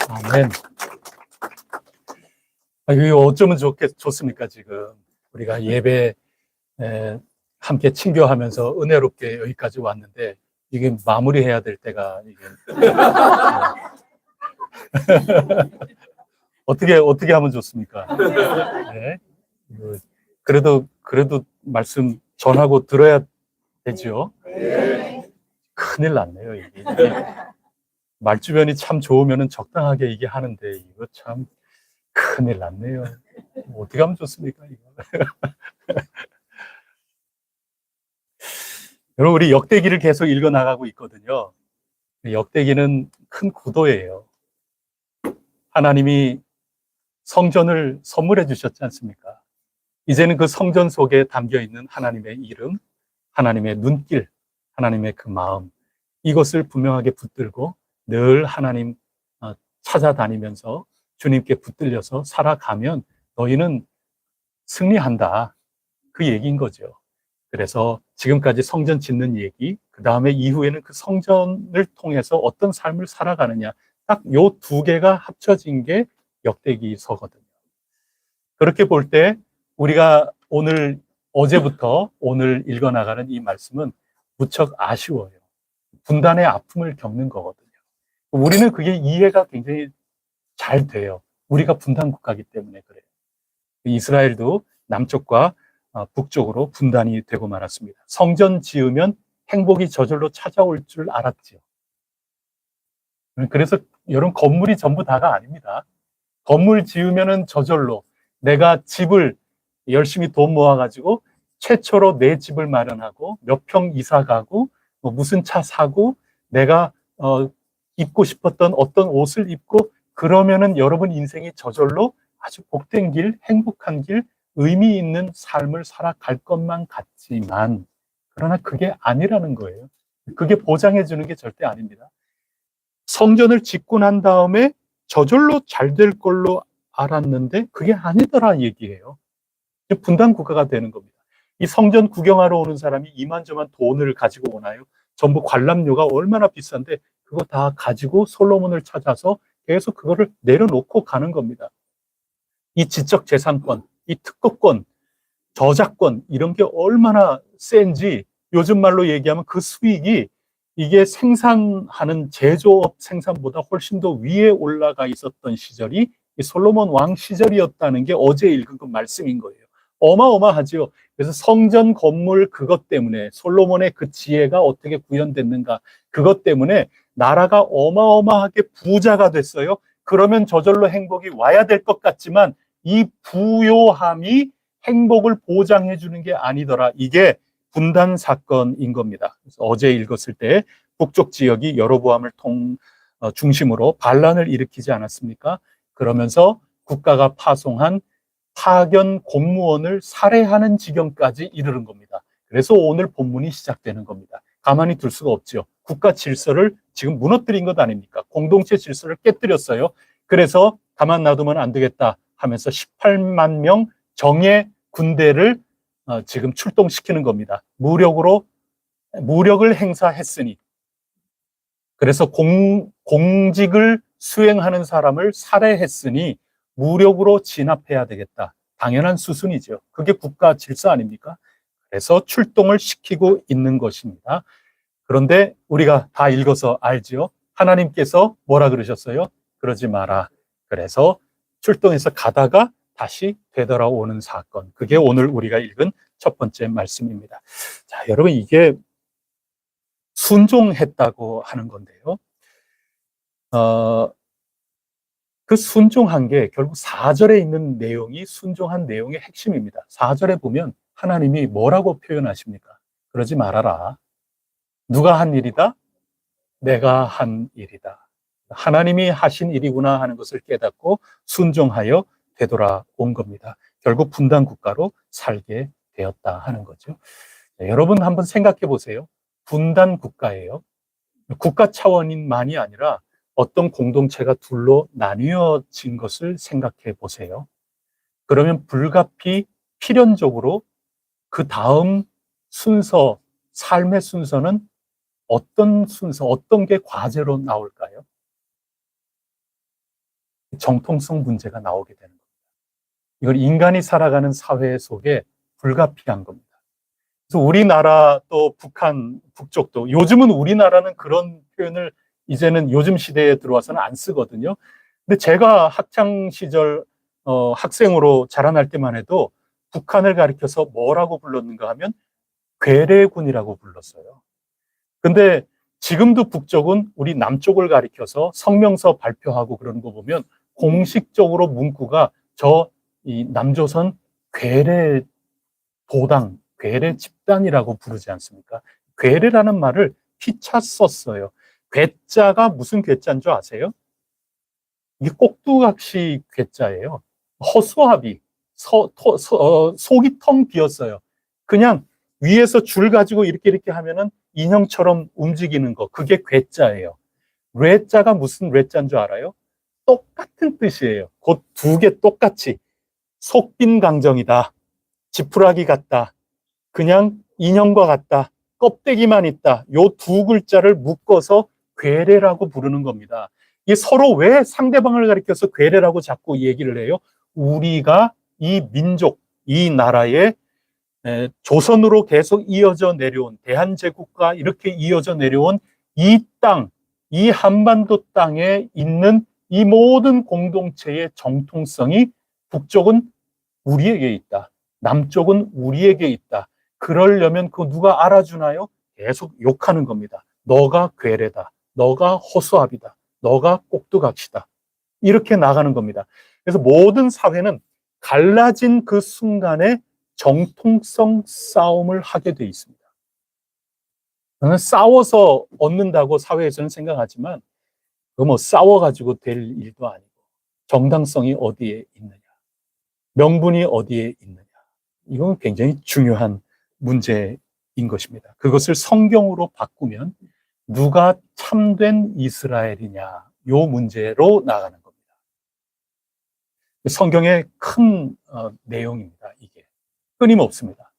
아멘. 이게 어쩌면 좋습니까, 지금. 우리가 예배 함께 친교하면서 은혜롭게 여기까지 왔는데, 이게 마무리해야 될 때가, 이게. 어떻게 하면 좋습니까? 네. 그래도 말씀 전하고 들어야 되죠. 큰일 났네요, 이게. 말주변이 참 좋으면 적당하게 이게 하는데, 이거 참 큰일 났네요. 어떻게 하면 좋습니까, 이거. 여러분, 우리 역대기를 계속 읽어 나가고 있거든요. 역대기는 큰 구도예요. 하나님이 성전을 선물해 주셨지 않습니까? 이제는 그 성전 속에 담겨 있는 하나님의 이름, 하나님의 눈길, 하나님의 그 마음, 이것을 분명하게 붙들고 늘 하나님 찾아다니면서 주님께 붙들려서 살아가면 너희는 승리한다. 그 얘기인 거죠. 그래서 지금까지 성전 짓는 얘기, 그 다음에 이후에는 그 성전을 통해서 어떤 삶을 살아가느냐, 딱 요 두 개가 합쳐진 게 역대기서거든요. 그렇게 볼 때 우리가 어제부터 오늘 읽어나가는 이 말씀은 무척 아쉬워요. 분단의 아픔을 겪는 거거든요. 우리는 그게 이해가 굉장히 잘 돼요. 우리가 분단 국가이기 때문에 그래요. 이스라엘도 남쪽과 북쪽으로 분단이 되고 말았습니다. 성전 지으면 행복이 저절로 찾아올 줄 알았죠. 그래서 여러분, 건물이 전부 다가 아닙니다. 건물 지으면은 저절로 내가 집을 열심히 돈 모아가지고 최초로 내 집을 마련하고 몇 평 이사 가고 무슨 차 사고 내가 입고 싶었던 어떤 옷을 입고 그러면은 여러분 인생이 저절로 아주 복된 길, 행복한 길, 의미 있는 삶을 살아갈 것만 같지만 그러나 그게 아니라는 거예요. 그게 보장해 주는 게 절대 아닙니다. 성전을 짓고 난 다음에 저절로 잘 될 걸로 알았는데 그게 아니더라 얘기예요. 분단 국가가 되는 겁니다. 이 성전 구경하러 오는 사람이 이만저만 돈을 가지고 오나요? 전부 관람료가 얼마나 비싼데 그거 다 가지고 솔로몬을 찾아서 계속 그거를 내려놓고 가는 겁니다. 이 지적 재산권, 이 특허권, 저작권 이런 게 얼마나 센지 요즘 말로 얘기하면 그 수익이 이게 생산하는 제조업 생산보다 훨씬 더 위에 올라가 있었던 시절이 이 솔로몬 왕 시절이었다는 게 어제 읽은 그 말씀인 거예요. 어마어마하죠. 그래서 성전 건물 그것 때문에 솔로몬의 그 지혜가 어떻게 구현됐는가 그것 때문에 나라가 어마어마하게 부자가 됐어요. 그러면 저절로 행복이 와야 될 것 같지만 이 부요함이 행복을 보장해 주는 게 아니더라. 이게 분단 사건인 겁니다. 그래서 어제 읽었을 때 북쪽 지역이 여로보암을 중심으로 반란을 일으키지 않았습니까? 그러면서 국가가 파송한 파견 공무원을 살해하는 지경까지 이르는 겁니다. 그래서 오늘 본문이 시작되는 겁니다. 가만히 둘 수가 없죠. 국가 질서를 지금 무너뜨린 것 아닙니까? 공동체 질서를 깨뜨렸어요. 그래서 가만 놔두면 안 되겠다 하면서 18만 명 정예 군대를 지금 출동시키는 겁니다. 무력을 행사했으니. 그래서 공직을 수행하는 사람을 살해했으니 무력으로 진압해야 되겠다. 당연한 수순이죠. 그게 국가 질서 아닙니까? 그래서 출동을 시키고 있는 것입니다. 그런데 우리가 다 읽어서 알죠. 하나님께서 뭐라 그러셨어요? 그러지 마라. 그래서 출동해서 가다가 다시 되돌아오는 사건. 그게 오늘 우리가 읽은 첫 번째 말씀입니다. 자, 여러분, 이게 순종했다고 하는 건데요. 그 순종한 게 결국 4절에 있는 내용이 순종한 내용의 핵심입니다. 4절에 보면 하나님이 뭐라고 표현하십니까? 그러지 말아라. 누가 한 일이다? 내가 한 일이다. 하나님이 하신 일이구나 하는 것을 깨닫고 순종하여 되돌아온 겁니다. 결국 분단 국가로 살게 되었다 하는 거죠. 여러분 한번 생각해 보세요. 분단 국가예요. 국가 차원만이 아니라 어떤 공동체가 둘로 나뉘어진 것을 생각해 보세요. 그러면 불가피 필연적으로 그 다음 순서, 삶의 순서는 어떤 순서, 어떤 게 과제로 나올까요? 정통성 문제가 나오게 되는 겁니다. 이걸 인간이 살아가는 사회 속에 불가피한 겁니다. 그래서 우리나라 또 북한, 북쪽도 요즘은 우리나라는 그런 표현을 이제는 요즘 시대에 들어와서는 안 쓰거든요. 근데 제가 학창 시절 학생으로 자라날 때만 해도 북한을 가리켜서 뭐라고 불렀는가 하면 괴뢰군이라고 불렀어요. 근데 지금도 북쪽은 우리 남쪽을 가리켜서 성명서 발표하고 그러는 거 보면 공식적으로 문구가 이 남조선 괴뢰 도당, 괴뢰 집단이라고 부르지 않습니까? 괴뢰라는 말을 피차 썼어요. 괴자가 무슨 괴자인 줄 아세요? 이게 꼭두각시 괴자예요. 허수아비, 속이 텅 비었어요. 그냥 위에서 줄 가지고 이렇게 하면은 인형처럼 움직이는 거, 그게 괴자예요. 뢰자가 무슨 뢰자인 줄 알아요? 똑같은 뜻이에요. 곧 두 개 똑같이 속빈강정이다, 지푸라기 같다, 그냥 인형과 같다, 껍데기만 있다. 요 두 글자를 묶어서 괴뢰라고 부르는 겁니다. 이 서로 왜 상대방을 가리켜서 괴뢰라고 자꾸 얘기를 해요? 우리가 이 민족, 이 나라의 조선으로 계속 이어져 내려온 대한제국과 이렇게 이어져 내려온 이 땅, 이 한반도 땅에 있는 이 모든 공동체의 정통성이 북쪽은 우리에게 있다, 남쪽은 우리에게 있다. 그러려면 그거 누가 알아주나요? 계속 욕하는 겁니다. 너가 괴뢰다, 너가 허수아비다, 너가 꼭두각시다. 이렇게 나가는 겁니다. 그래서 모든 사회는 갈라진 그 순간에 정통성 싸움을 하게 돼 있습니다. 저는 싸워서 얻는다고 사회에서는 생각하지만 그거 뭐 싸워가지고 될 일도 아니고 정당성이 어디에 있느냐, 명분이 어디에 있느냐, 이건 굉장히 중요한 문제인 것입니다. 그것을 성경으로 바꾸면 누가 참된 이스라엘이냐, 요 문제로 나가는 겁니다. 성경의 큰 내용입니다. 이게 끊임없습니다.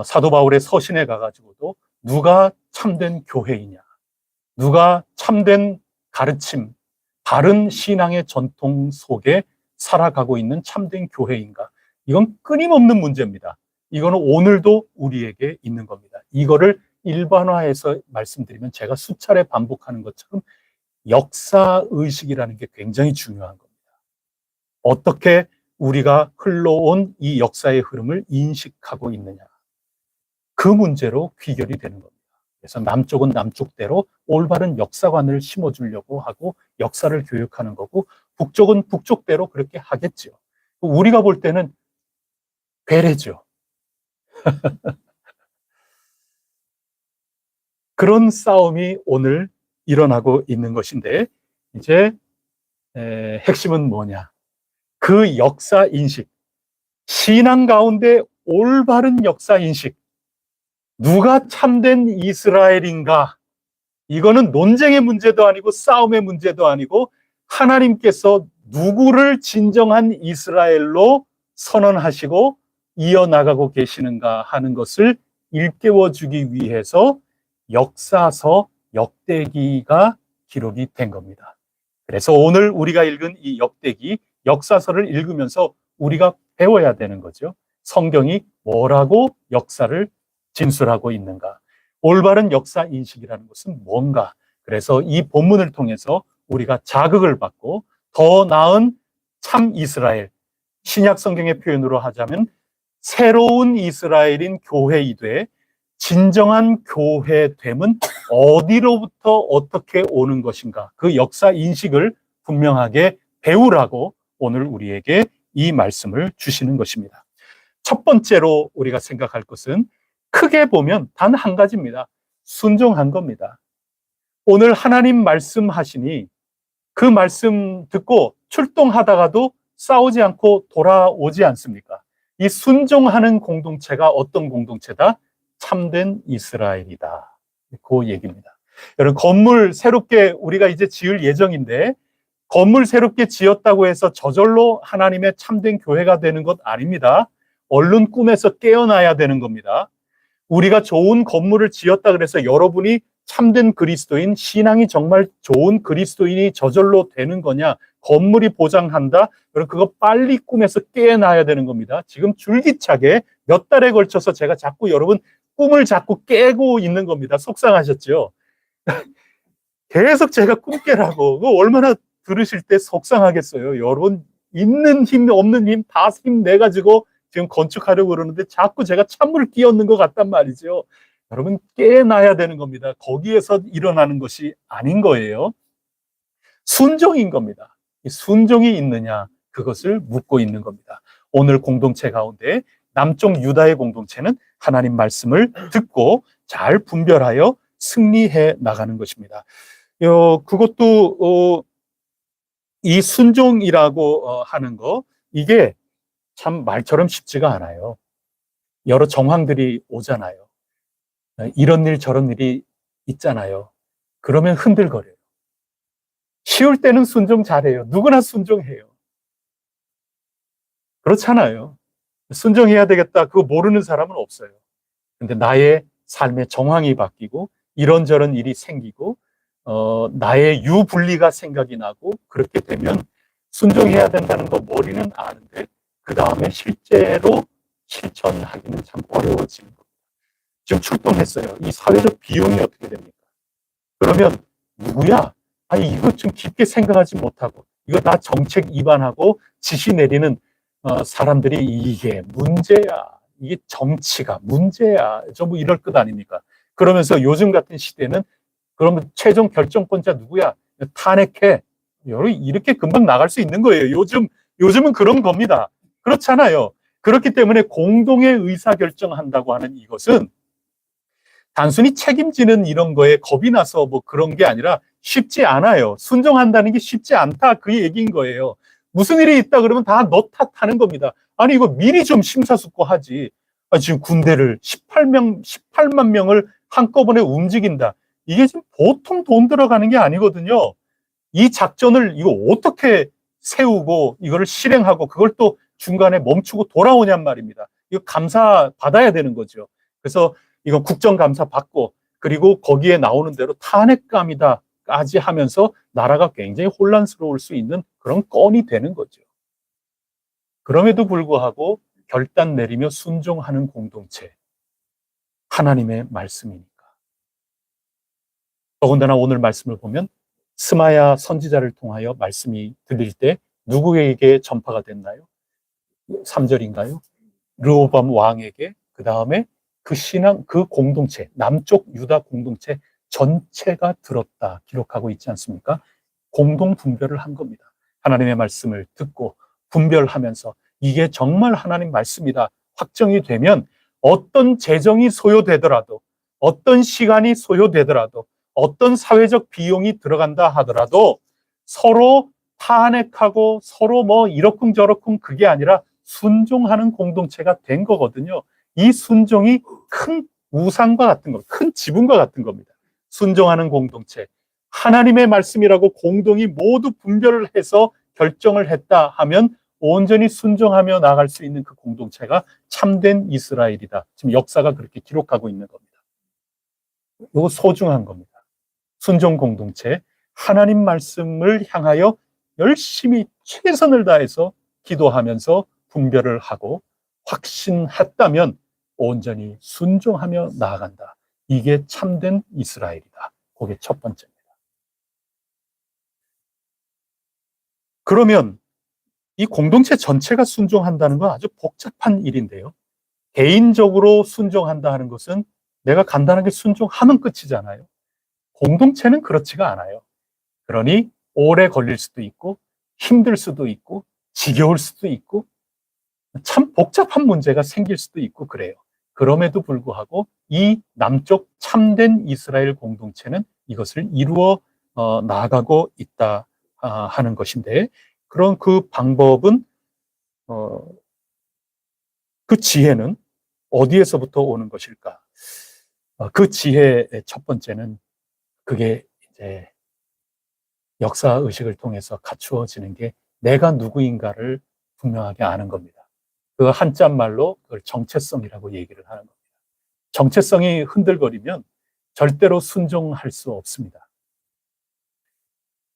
사도 바울의 서신에 가가지고도 누가 참된 교회이냐, 누가 참된 가르침, 바른 신앙의 전통 속에 살아가고 있는 참된 교회인가, 이건 끊임없는 문제입니다. 이거는 오늘도 우리에게 있는 겁니다. 이거를 일반화해서 말씀드리면 제가 수차례 반복하는 것처럼 역사의식이라는 게 굉장히 중요한 겁니다. 어떻게 우리가 흘러온 이 역사의 흐름을 인식하고 있느냐, 그 문제로 귀결이 되는 겁니다. 그래서 남쪽은 남쪽대로 올바른 역사관을 심어주려고 하고 역사를 교육하는 거고, 북쪽은 북쪽대로 그렇게 하겠죠. 우리가 볼 때는 괴뢰죠. 그런 싸움이 오늘 일어나고 있는 것인데, 이제 핵심은 뭐냐? 그 역사 인식, 신앙 가운데 올바른 역사 인식, 누가 참된 이스라엘인가? 이거는 논쟁의 문제도 아니고 싸움의 문제도 아니고 하나님께서 누구를 진정한 이스라엘로 선언하시고 이어나가고 계시는가 하는 것을 일깨워 주기 위해서 역사서 역대기가 기록이 된 겁니다. 그래서 오늘 우리가 읽은 이 역대기, 역사서를 읽으면서 우리가 배워야 되는 거죠. 성경이 뭐라고 역사를 진술하고 있는가? 올바른 역사 인식이라는 것은 뭔가? 그래서 이 본문을 통해서 우리가 자극을 받고 더 나은 참 이스라엘, 신약 성경의 표현으로 하자면 새로운 이스라엘인 교회이되 진정한 교회됨은 어디로부터 어떻게 오는 것인가? 그 역사 인식을 분명하게 배우라고 오늘 우리에게 이 말씀을 주시는 것입니다. 첫 번째로 우리가 생각할 것은 크게 보면 단 한 가지입니다. 순종한 겁니다. 오늘 하나님 말씀하시니 그 말씀 듣고 출동하다가도 싸우지 않고 돌아오지 않습니까? 이 순종하는 공동체가 어떤 공동체다? 참된 이스라엘이다. 그 얘기입니다. 여러분, 건물 새롭게 우리가 이제 지을 예정인데 건물 새롭게 지었다고 해서 저절로 하나님의 참된 교회가 되는 것 아닙니다. 얼른 꿈에서 깨어나야 되는 겁니다. 우리가 좋은 건물을 지었다 그래서 여러분이 참된 그리스도인, 신앙이 정말 좋은 그리스도인이 저절로 되는 거냐? 건물이 보장한다? 여러분, 그거 빨리 꿈에서 깨어나야 되는 겁니다. 지금 줄기차게 몇 달에 걸쳐서 제가 자꾸 여러분 꿈을 자꾸 깨고 있는 겁니다. 속상하셨죠? 계속 제가 꿈 깨라고. 그거 얼마나 들으실 때 속상하겠어요. 여러분, 있는 힘, 없는 힘 다 힘내가지고 지금 건축하려고 그러는데 자꾸 제가 찬물을 끼얹는 것 같단 말이죠. 여러분, 깨어나야 되는 겁니다. 거기에서 일어나는 것이 아닌 거예요. 순종인 겁니다. 이 순종이 있느냐, 그것을 묻고 있는 겁니다. 오늘 공동체 가운데 남쪽 유다의 공동체는 하나님 말씀을 듣고 잘 분별하여 승리해 나가는 것입니다. 그것도 이 순종이라고 하는 거, 이게 참 말처럼 쉽지가 않아요. 여러 정황들이 오잖아요. 이런 일 저런 일이 있잖아요. 그러면 흔들거려요. 쉬울 때는 순종 잘해요. 누구나 순종해요. 그렇잖아요. 순종해야 되겠다, 그거 모르는 사람은 없어요. 근데 나의 삶의 정황이 바뀌고 이런저런 일이 생기고 나의 유불리가 생각이 나고 그렇게 되면 순종해야 된다는 거 머리는 아는데 그 다음에 실제로 실천하기는 참 어려워지는 겁니다. 지금 출동했어요. 이 사회적 비용이 어떻게 됩니까? 그러면 누구야? 아니, 이거 좀 깊게 생각하지 못하고 이거 다 정책 위반하고 지시 내리는 사람들이 이게 문제야. 이게 정치가 문제야. 전부 이럴 것 아닙니까? 그러면서 요즘 같은 시대는 그러면 최종 결정권자 누구야? 탄핵해. 이렇게 금방 나갈 수 있는 거예요. 요즘은 그런 겁니다. 그렇잖아요. 그렇기 때문에 공동의 의사결정한다고 하는 이것은 단순히 책임지는 이런 거에 겁이 나서 뭐 그런 게 아니라 쉽지 않아요. 순종한다는 게 쉽지 않다, 그 얘기인 거예요. 무슨 일이 있다 그러면 다 너 탓하는 겁니다. 아니, 이거 미리 좀 심사숙고하지. 지금 군대를 18만 명을 한꺼번에 움직인다. 이게 지금 보통 돈 들어가는 게 아니거든요. 이 작전을 이거 어떻게 세우고 이거를 실행하고 그걸 또 중간에 멈추고 돌아오냔 말입니다. 이거 감사 받아야 되는 거죠. 그래서 이거 국정감사 받고 그리고 거기에 나오는 대로 탄핵감이다까지 하면서 나라가 굉장히 혼란스러울 수 있는 그런 건이 되는 거죠. 그럼에도 불구하고 결단 내리며 순종하는 공동체, 하나님의 말씀이니까. 더군다나 오늘 말씀을 보면 스마야 선지자를 통하여 말씀이 들릴 때 누구에게 전파가 됐나요? 3절인가요? 르호밤 왕에게, 그 다음에 그 신앙, 그 공동체, 남쪽 유다 공동체 전체가 들었다 기록하고 있지 않습니까? 공동 분별을 한 겁니다. 하나님의 말씀을 듣고 분별하면서 이게 정말 하나님 말씀이다 확정이 되면 어떤 재정이 소요되더라도, 어떤 시간이 소요되더라도 어떤 사회적 비용이 들어간다 하더라도 서로 탄핵하고 서로 뭐 이러쿵저러쿵 그게 아니라 순종하는 공동체가 된 거거든요. 이 순종이 큰 우상과 같은 겁니다. 큰 지붕과 같은 겁니다. 순종하는 공동체. 하나님의 말씀이라고 공동이 모두 분별을 해서 결정을 했다 하면 온전히 순종하며 나갈 수 있는 그 공동체가 참된 이스라엘이다. 지금 역사가 그렇게 기록하고 있는 겁니다. 이거 소중한 겁니다. 순종 공동체, 하나님 말씀을 향하여 열심히 최선을 다해서 기도하면서 분별을 하고 확신했다면 온전히 순종하며 나아간다. 이게 참된 이스라엘이다. 그게 첫 번째입니다. 그러면 이 공동체 전체가 순종한다는 건 아주 복잡한 일인데요. 개인적으로 순종한다 하는 것은 내가 간단하게 순종하면 끝이잖아요. 공동체는 그렇지가 않아요. 그러니 오래 걸릴 수도 있고 힘들 수도 있고 지겨울 수도 있고 참 복잡한 문제가 생길 수도 있고 그래요. 그럼에도 불구하고 이 남쪽 참된 이스라엘 공동체는 이것을 이루어 나아가고 있다 하는 것인데, 그런 그 방법은 그 지혜는 어디에서부터 오는 것일까? 그 지혜의 첫 번째는 그게 이제 역사 의식을 통해서 갖추어지는 게 내가 누구인가를 분명하게 아는 겁니다. 그 한자말로 그걸 정체성이라고 얘기를 하는 겁니다. 정체성이 흔들거리면 절대로 순종할 수 없습니다.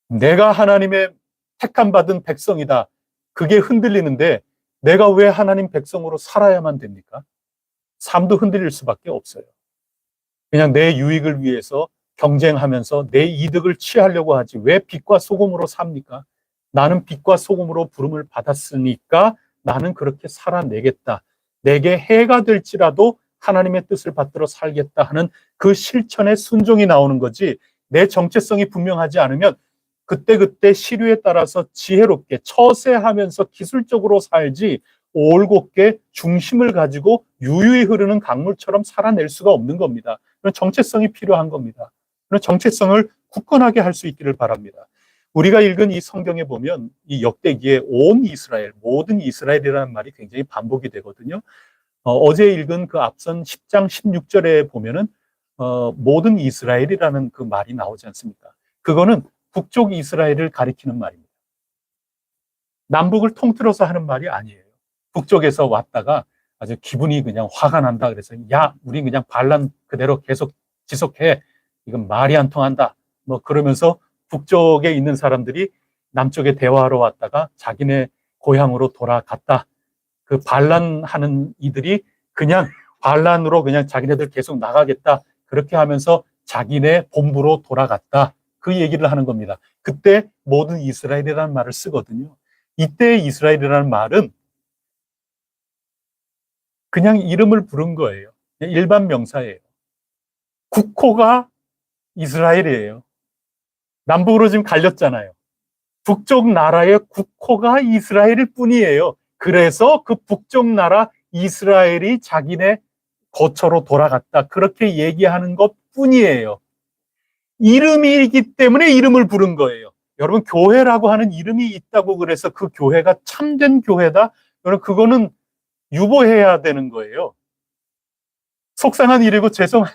내가 하나님의 택함 받은 백성이다. 그게 흔들리는데 내가 왜 하나님 백성으로 살아야만 됩니까? 삶도 흔들릴 수밖에 없어요. 그냥 내 유익을 위해서 경쟁하면서 내 이득을 취하려고 하지 왜 빛과 소금으로 삽니까? 나는 빛과 소금으로 부름을 받았으니까 나는 그렇게 살아내겠다. 내게 해가 될지라도 하나님의 뜻을 받들어 살겠다 하는 그 실천의 순종이 나오는 거지, 내 정체성이 분명하지 않으면 그때그때 시류에 따라서 지혜롭게 처세하면서 기술적으로 살지 올곧게 중심을 가지고 유유히 흐르는 강물처럼 살아낼 수가 없는 겁니다. 그런 정체성이 필요한 겁니다. 그런 정체성을 굳건하게 할 수 있기를 바랍니다. 우리가 읽은 이 성경에 보면 이 역대기에 온 이스라엘, 모든 이스라엘이라는 말이 굉장히 반복이 되거든요. 어제 읽은 그 앞선 10장 16절에 보면은 모든 이스라엘이라는 그 말이 나오지 않습니까? 그거는 북쪽 이스라엘을 가리키는 말입니다. 남북을 통틀어서 하는 말이 아니에요. 북쪽에서 왔다가 아주 기분이 그냥 화가 난다 그래서 야, 우리 그냥 반란 그대로 계속 지속해. 이건 말이 안 통한다. 뭐 그러면서 북쪽에 있는 사람들이 남쪽에 대화하러 왔다가 자기네 고향으로 돌아갔다. 그 반란하는 이들이 그냥 반란으로 그냥 자기네들 계속 나가겠다. 그렇게 하면서 자기네 본부로 돌아갔다. 그 얘기를 하는 겁니다. 그때 모든 이스라엘이라는 말을 쓰거든요. 이때의 이스라엘이라는 말은 그냥 이름을 부른 거예요. 일반 명사예요. 국호가 이스라엘이에요. 남북으로 지금 갈렸잖아요. 북쪽 나라의 국호가 이스라엘일 뿐이에요. 그래서 그 북쪽 나라 이스라엘이 자기네 거처로 돌아갔다. 그렇게 얘기하는 것 뿐이에요. 이름이기 때문에 이름을 부른 거예요. 여러분, 교회라고 하는 이름이 있다고 그래서 그 교회가 참된 교회다? 여러분, 그거는 유보해야 되는 거예요. 속상한 일이고 죄송한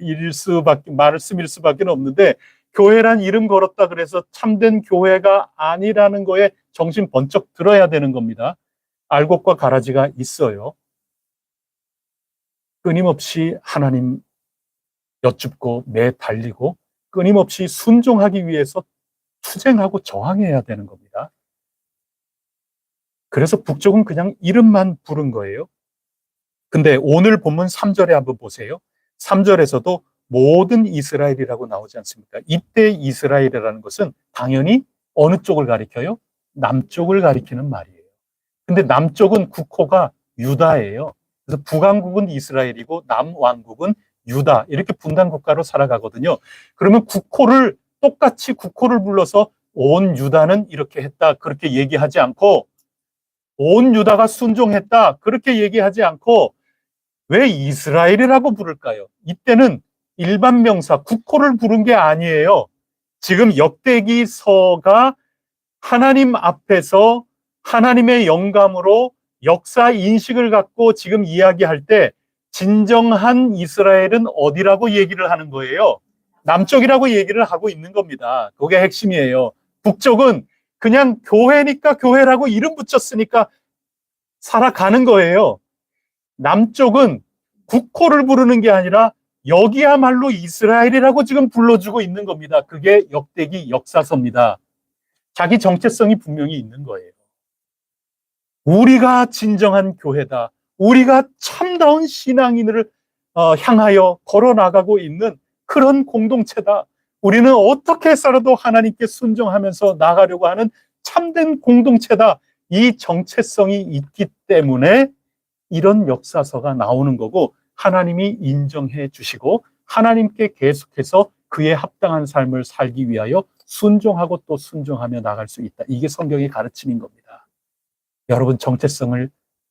일일 수밖에, 말씀일 수밖에 없는데, 교회란 이름 걸었다 그래서 참된 교회가 아니라는 거에 정신 번쩍 들어야 되는 겁니다. 알곡과 가라지가 있어요. 끊임없이 하나님 여쭙고 매달리고 끊임없이 순종하기 위해서 투쟁하고 저항해야 되는 겁니다. 그래서 북쪽은 그냥 이름만 부른 거예요. 근데 오늘 본문 3절에 한번 보세요. 3절에서도 모든 이스라엘이라고 나오지 않습니까? 이때 이스라엘이라는 것은 당연히 어느 쪽을 가리켜요? 남쪽을 가리키는 말이에요. 근데 남쪽은 국호가 유다예요. 그래서 북왕국은 이스라엘이고 남왕국은 유다, 이렇게 분단 국가로 살아가거든요. 그러면 국호를 똑같이 국호를 불러서 온 유다는 이렇게 했다, 그렇게 얘기하지 않고 온 유다가 순종했다, 그렇게 얘기하지 않고 왜 이스라엘이라고 부를까요? 이때는 일반 명사 국호를 부른 게 아니에요. 지금 역대기서가 하나님 앞에서 하나님의 영감으로 역사 인식을 갖고 지금 이야기할 때 진정한 이스라엘은 어디라고 얘기를 하는 거예요? 남쪽이라고 얘기를 하고 있는 겁니다. 그게 핵심이에요. 북쪽은 그냥 교회니까 교회라고 이름 붙였으니까 살아가는 거예요. 남쪽은 국호를 부르는 게 아니라 여기야말로 이스라엘이라고 지금 불러주고 있는 겁니다. 그게 역대기 역사서입니다. 자기 정체성이 분명히 있는 거예요. 우리가 진정한 교회다. 우리가 참다운 신앙인을 향하여 걸어나가고 있는 그런 공동체다. 우리는 어떻게 살아도 하나님께 순종하면서 나가려고 하는 참된 공동체다. 이 정체성이 있기 때문에 이런 역사서가 나오는 거고 하나님이 인정해 주시고 하나님께 계속해서 그에 합당한 삶을 살기 위하여 순종하고 또 순종하며 나갈 수 있다. 이게 성경의 가르침인 겁니다. 여러분 정체성을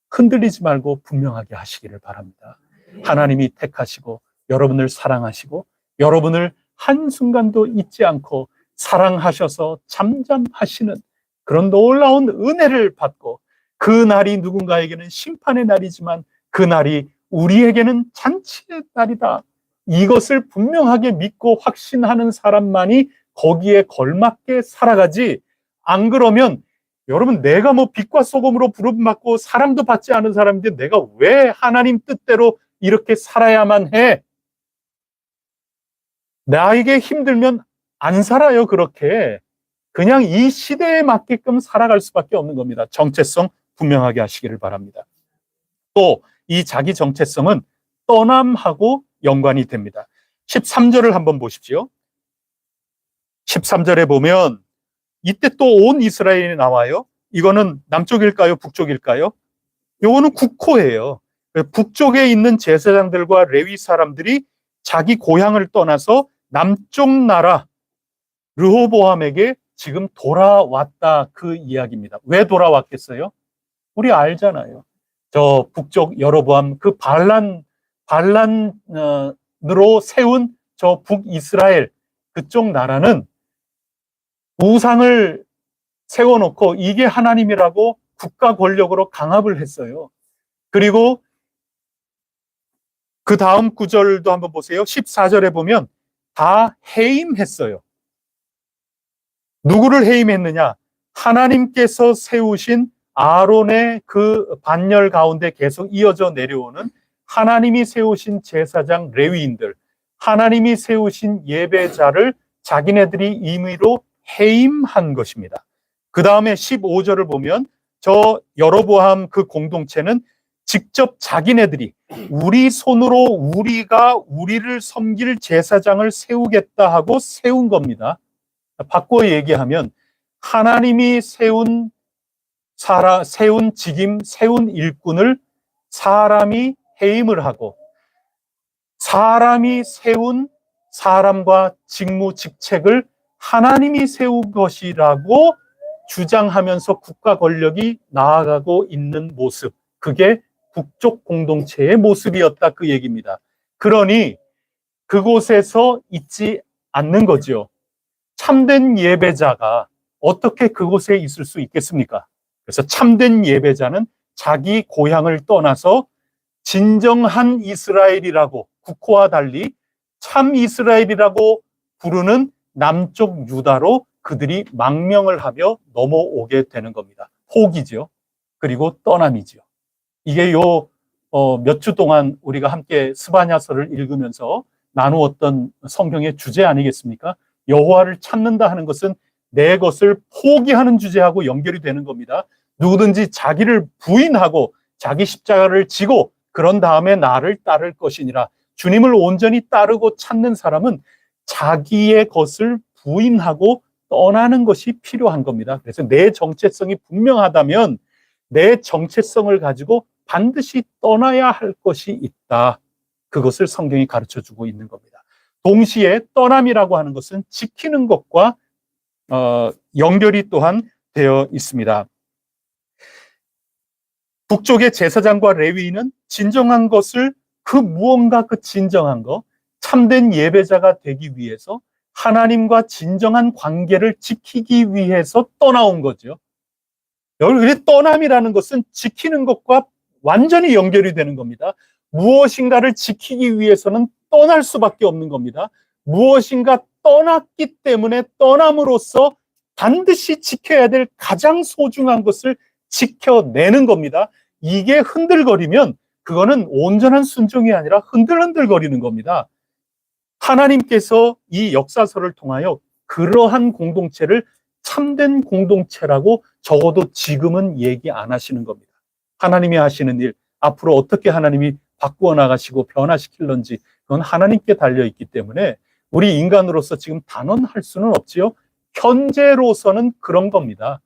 흔들리지 말고 분명하게 하시기를 바랍니다. 하나님이 택하시고 여러분을 사랑하시고 여러분을 한순간도 잊지 않고 사랑하셔서 잠잠하시는 그런 놀라운 은혜를 받고 그 날이 누군가에게는 심판의 날이지만 그 날이 우리에게는 잔치의 날이다. 이것을 분명하게 믿고 확신하는 사람만이 거기에 걸맞게 살아가지 안 그러면 여러분 내가 뭐 빛과 소금으로 부름받고 사랑도 받지 않은 사람인데 내가 왜 하나님 뜻대로 이렇게 살아야만 해? 나에게 힘들면 안 살아요. 그렇게 그냥 이 시대에 맞게끔 살아갈 수밖에 없는 겁니다. 정체성 분명하게 하시기를 바랍니다. 또 이 자기 정체성은 떠남하고 연관이 됩니다. 13절을 한번 보십시오. 13절에 보면 이때 또 온 이스라엘이 나와요. 이거는 남쪽일까요? 북쪽일까요? 이거는 국호예요. 북쪽에 있는 제사장들과 레위 사람들이 자기 고향을 떠나서 남쪽 나라 르호보암에게 지금 돌아왔다 그 이야기입니다. 왜 돌아왔겠어요? 우리 알잖아요. 저 북쪽 여로보암 그 반란으로 세운 저 북이스라엘 그쪽 나라는 우상을 세워놓고 이게 하나님이라고 국가 권력으로 강압을 했어요. 그리고 그 다음 구절도 한번 보세요. 14절에 보면 다 해임했어요. 누구를 해임했느냐? 하나님께서 세우신 아론의 그 반열 가운데 계속 이어져 내려오는 하나님이 세우신 제사장 레위인들, 하나님이 세우신 예배자를 자기네들이 임의로 해임한 것입니다. 그 다음에 15절을 보면 저 여로보암 그 공동체는 직접 자기네들이 우리 손으로 우리가 우리를 섬길 제사장을 세우겠다 하고 세운 겁니다. 바꿔 얘기하면 하나님이 세운 직임, 세운 일꾼을 사람이 해임을 하고 사람이 세운 사람과 직무, 직책을 하나님이 세운 것이라고 주장하면서 국가 권력이 나아가고 있는 모습, 그게 북쪽 공동체의 모습이었다 그 얘기입니다. 그러니 그곳에서 있지 않는 거죠. 참된 예배자가 어떻게 그곳에 있을 수 있겠습니까? 그래서 참된 예배자는 자기 고향을 떠나서 진정한 이스라엘이라고 국호와 달리 참 이스라엘이라고 부르는 남쪽 유다로 그들이 망명을 하며 넘어오게 되는 겁니다. 포기죠. 그리고 떠남이죠. 이게 몇 주 동안 우리가 함께 스바냐서를 읽으면서 나누었던 성경의 주제 아니겠습니까? 여호와를 찾는다 하는 것은 내 것을 포기하는 주제하고 연결이 되는 겁니다. 누구든지 자기를 부인하고 자기 십자가를 지고 그런 다음에 나를 따를 것이니라. 주님을 온전히 따르고 찾는 사람은 자기의 것을 부인하고 떠나는 것이 필요한 겁니다. 그래서 내 정체성이 분명하다면 내 정체성을 가지고 반드시 떠나야 할 것이 있다. 그것을 성경이 가르쳐주고 있는 겁니다. 동시에 떠남이라고 하는 것은 지키는 것과 연결이 또한 되어 있습니다. 북쪽의 제사장과 레위인은 진정한 것을 그 무언가 그 진정한 거 참된 예배자가 되기 위해서 하나님과 진정한 관계를 지키기 위해서 떠나온 거죠. 여러분, 떠남이라는 것은 지키는 것과 완전히 연결이 되는 겁니다. 무엇인가를 지키기 위해서는 떠날 수밖에 없는 겁니다. 무엇인가 떠났기 때문에 떠남으로써 반드시 지켜야 될 가장 소중한 것을 지켜내는 겁니다. 이게 흔들거리면 그거는 온전한 순종이 아니라 흔들흔들거리는 겁니다. 하나님께서 이 역사서를 통하여 그러한 공동체를 참된 공동체라고 적어도 지금은 얘기 안 하시는 겁니다. 하나님이 하시는 일, 앞으로 어떻게 하나님이 바꾸어 나가시고 변화시킬런지 그건 하나님께 달려있기 때문에 우리 인간으로서 지금 단언할 수는 없지요. 현재로서는 그런 겁니다.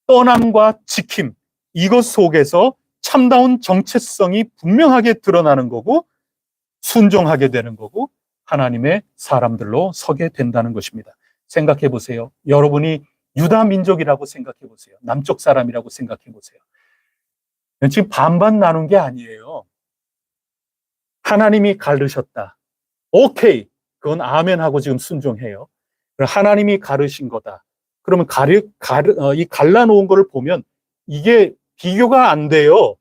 떠남과 지킴, 이것 속에서 참다운 정체성이 분명하게 드러나는 거고 순종하게 되는 거고 하나님의 사람들로 서게 된다는 것입니다. 생각해 보세요. 여러분이 유다 민족이라고 생각해 보세요. 남쪽 사람이라고 생각해 보세요. 지금 반반 나눈 게 아니에요. 하나님이 가르셨다. 오케이. 그건 아멘 하고 지금 순종해요. 하나님이 가르신 거다. 그러면 이 갈라놓은 거를 보면 이게 비교가 안 돼요.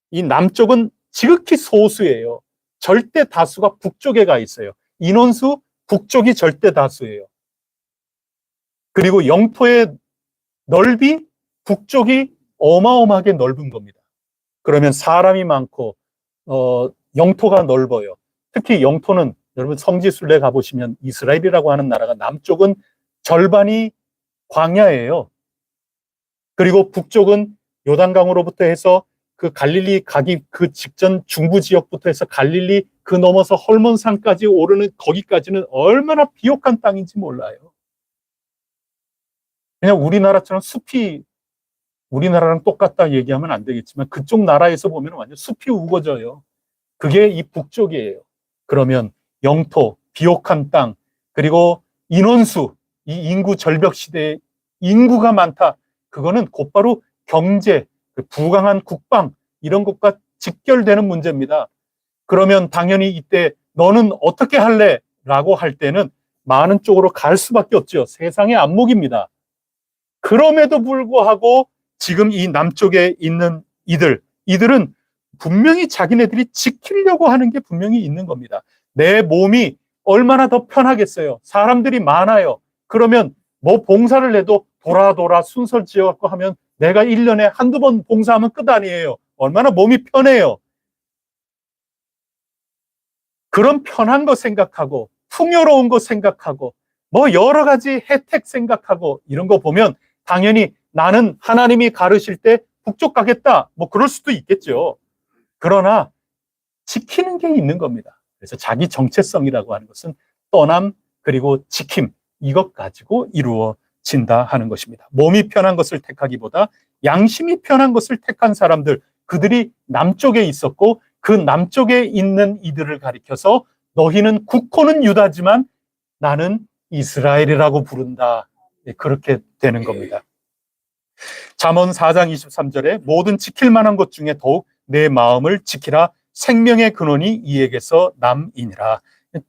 이 남쪽은 지극히 소수예요. 절대 다수가 북쪽에 가 있어요. 인원수 북쪽이 절대 다수예요. 그리고 영토의 넓이 북쪽이 어마어마하게 넓은 겁니다. 그러면 사람이 많고 영토가 넓어요. 특히 영토는 여러분 성지순례 가보시면 이스라엘이라고 하는 나라가 남쪽은 절반이 광야예요. 그리고 북쪽은 요단강으로부터 해서 그 갈릴리 가기 그 직전 중부 지역부터 해서 갈릴리 그 넘어서 헐몬산까지 오르는 거기까지는 얼마나 비옥한 땅인지 몰라요. 그냥 우리나라처럼 숲이 우리나라랑 똑같다 얘기하면 안 되겠지만 그쪽 나라에서 보면 완전 숲이 우거져요. 그게 이 북쪽이에요. 그러면 영토, 비옥한 땅, 그리고 인원수, 이 인구 절벽 시대에 인구가 많다. 그거는 곧바로 경제, 부강한 국방 이런 것과 직결되는 문제입니다. 그러면 당연히 이때 너는 어떻게 할래? 라고 할 때는 많은 쪽으로 갈 수밖에 없죠. 세상의 안목입니다. 그럼에도 불구하고 지금 이 남쪽에 있는 이들은 분명히 자기네들이 지키려고 하는 게 분명히 있는 겁니다. 내 몸이 얼마나 더 편하겠어요. 사람들이 많아요. 그러면 뭐 봉사를 해도 돌아 순서 지어갖고 하면 내가 1년에 한두 번 봉사하면 끝 아니에요. 얼마나 몸이 편해요. 그런 편한 거 생각하고 풍요로운 거 생각하고 뭐 여러 가지 혜택 생각하고 이런 거 보면 당연히 나는 하나님이 가르칠 때 북쪽 가겠다. 뭐 그럴 수도 있겠죠. 그러나 지키는 게 있는 겁니다. 그래서 자기 정체성이라고 하는 것은 떠남 그리고 지킴 이것 가지고 이루어진다 하는 것입니다. 몸이 편한 것을 택하기보다 양심이 편한 것을 택한 사람들 그들이 남쪽에 있었고 그 남쪽에 있는 이들을 가리켜서 너희는 국호는 유다지만 나는 이스라엘이라고 부른다. 그렇게 되는 겁니다. 잠언 4장 23절에 모든 지킬 만한 것 중에 더욱 내 마음을 지키라 생명의 근원이 이에게서 남이니라.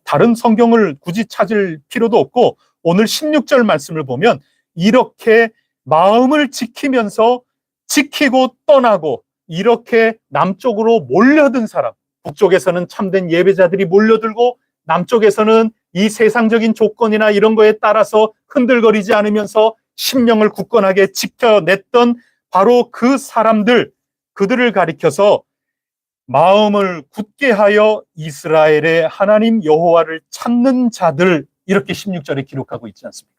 다른 성경을 굳이 찾을 필요도 없고 오늘 16절 말씀을 보면 이렇게 마음을 지키면서 지키고 떠나고 이렇게 남쪽으로 몰려든 사람, 북쪽에서는 참된 예배자들이 몰려들고 남쪽에서는 이 세상적인 조건이나 이런 거에 따라서 흔들거리지 않으면서 심령을 굳건하게 지켜냈던 바로 그 사람들, 그들을 가리켜서 마음을 굳게 하여 이스라엘의 하나님 여호와를 찾는 자들 이렇게 16절에 기록하고 있지 않습니까?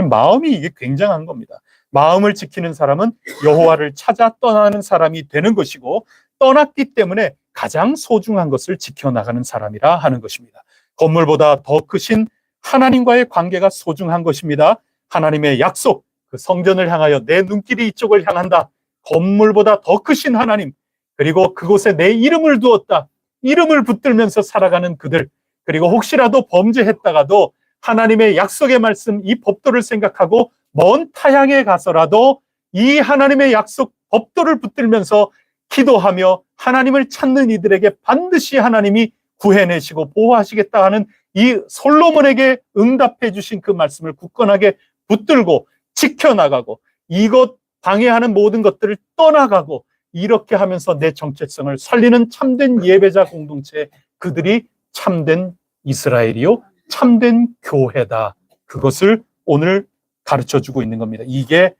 마음이 이게 굉장한 겁니다. 마음을 지키는 사람은 여호와를 찾아 떠나는 사람이 되는 것이고 떠났기 때문에 가장 소중한 것을 지켜나가는 사람이라 하는 것입니다. 건물보다 더 크신 하나님과의 관계가 소중한 것입니다. 하나님의 약속, 그 성전을 향하여 내 눈길이 이쪽을 향한다. 건물보다 더 크신 하나님, 그리고 그곳에 내 이름을 두었다. 이름을 붙들면서 살아가는 그들, 그리고 혹시라도 범죄했다가도 하나님의 약속의 말씀, 이 법도를 생각하고 먼 타향에 가서라도 이 하나님의 약속 법도를 붙들면서 기도하며 하나님을 찾는 이들에게 반드시 하나님이 구해내시고 보호하시겠다 하는 이 솔로몬에게 응답해 주신 그 말씀을 굳건하게 붙들고 지켜나가고 이것 방해하는 모든 것들을 떠나가고 이렇게 하면서 내 정체성을 살리는 참된 예배자 공동체, 그들이 참된 이스라엘이요 참된 교회다. 그것을 오늘 가르쳐주고 있는 겁니다. 이게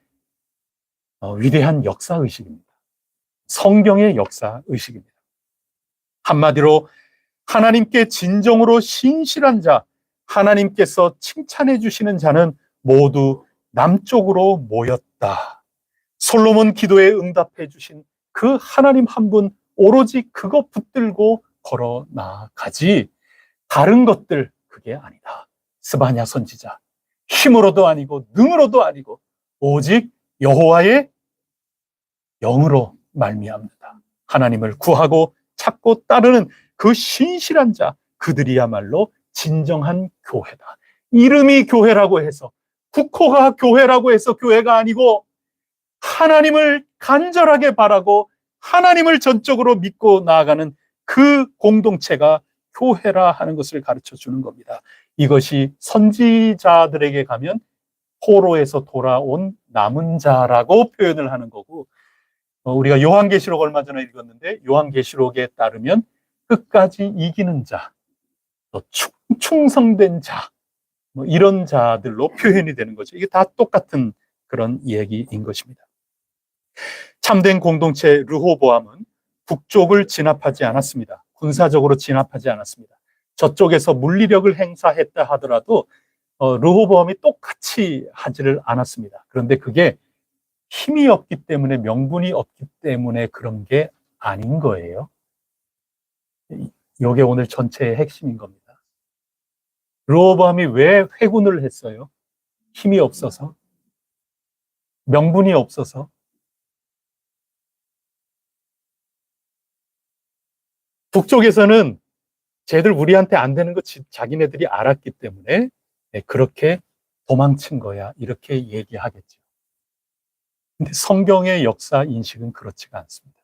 위대한 역사의식입니다. 성경의 역사의식입니다. 한마디로 하나님께 진정으로 신실한 자, 하나님께서 칭찬해 주시는 자는 모두 남쪽으로 모였다. 솔로몬 기도에 응답해 주신 그 하나님 한 분 오로지 그거 붙들고 걸어 나가지 다른 것들 그게 아니다. 스바냐 선지자 힘으로도 아니고 능으로도 아니고 오직 여호와의 영으로 말미암는다. 하나님을 구하고 찾고 따르는 그 신실한 자, 그들이야말로 진정한 교회다. 이름이 교회라고 해서, 국호가 교회라고 해서 교회가 아니고 하나님을 간절하게 바라고 하나님을 전적으로 믿고 나아가는 그 공동체가 교회라 하는 것을 가르쳐 주는 겁니다. 이것이 선지자들에게 가면 포로에서 돌아온 남은 자라고 표현을 하는 거고, 우리가 요한계시록 얼마 전에 읽었는데 요한계시록에 따르면 끝까지 이기는 자, 또 충성된 자, 이런 자들로 표현이 되는 거죠. 이게 다 똑같은 그런 얘기인 것입니다. 참된 공동체 르호보암은 북쪽을 진압하지 않았습니다. 군사적으로 진압하지 않았습니다. 저쪽에서 물리력을 행사했다 하더라도 르호보암이 똑같이 하지를 않았습니다. 그런데 그게 힘이 없기 때문에, 명분이 없기 때문에 그런 게 아닌 거예요. 이게 오늘 전체의 핵심인 겁니다. 르호보암이 왜 회군을 했어요? 힘이 없어서? 명분이 없어서? 북쪽에서는 쟤들 우리한테 안 되는 거 자기네들이 알았기 때문에 그렇게 도망친 거야, 이렇게 얘기하겠죠. 근데 성경의 역사 인식은 그렇지가 않습니다.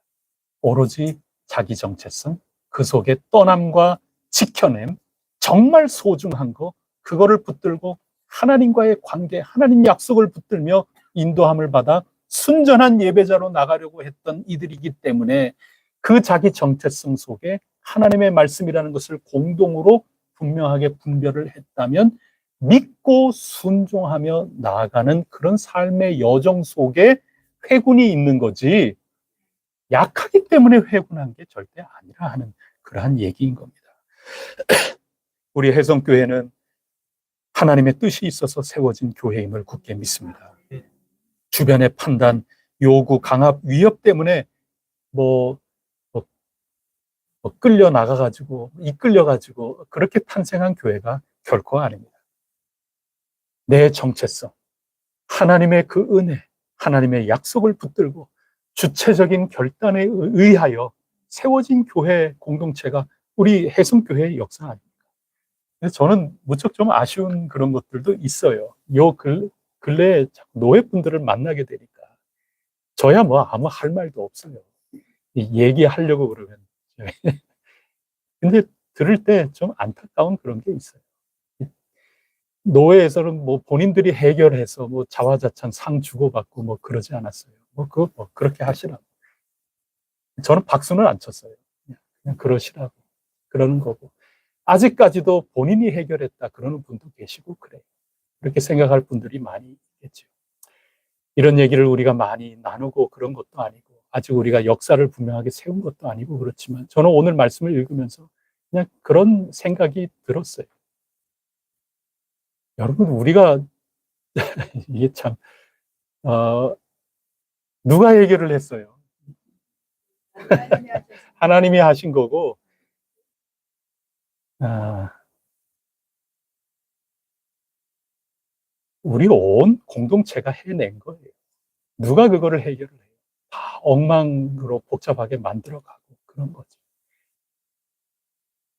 오로지 자기 정체성, 그 속에 떠남과 지켜냄, 정말 소중한 거, 그거를 붙들고 하나님과의 관계, 하나님 약속을 붙들며 인도함을 받아 순전한 예배자로 나가려고 했던 이들이기 때문에 그 자기 정체성 속에 하나님의 말씀이라는 것을 공동으로 분명하게 분별을 했다면 믿고 순종하며 나아가는 그런 삶의 여정 속에 회군이 있는 거지, 약하기 때문에 회군한 게 절대 아니라 하는 그러한 얘기인 겁니다. 우리 혜성교회는 하나님의 뜻이 있어서 세워진 교회임을 굳게 믿습니다. 주변의 판단, 요구, 강압, 위협 때문에 끌려 나가가지고, 이끌려가지고 그렇게 탄생한 교회가 결코 아닙니다. 내 정체성, 하나님의 그 은혜, 하나님의 약속을 붙들고 주체적인 결단에 의하여 세워진 교회 공동체가 우리 혜성교회의 역사 아닙니까? 그래서 저는 무척 좀 아쉬운 그런 것들도 있어요. 요 근래에 노예분들을 만나게 되니까 저야 아무 할 말도 없어요. 얘기하려고 그러면. 근데 들을 때 좀 안타까운 그런 게 있어요. 노예에서는 본인들이 해결해서 자화자찬 상 주고받고 그러지 않았어요. 그렇게 하시라고. 저는 박수는 안 쳤어요. 그냥 그러시라고. 그러는 거고. 아직까지도 본인이 해결했다 그러는 분도 계시고 그래요. 그렇게 생각할 분들이 많이 있겠죠. 이런 얘기를 우리가 많이 나누고 그런 것도 아니고, 아직 우리가 역사를 분명하게 세운 것도 아니고 그렇지만, 저는 오늘 말씀을 읽으면서 그냥 그런 생각이 들었어요. 여러분, 우리가 이게 참 누가 해결을 했어요? 하나님이 하신 거고, 우리 온 공동체가 해낸 거예요. 누가 그거를 해결을 해요? 다 엉망으로 복잡하게 만들어가고 그런 거죠.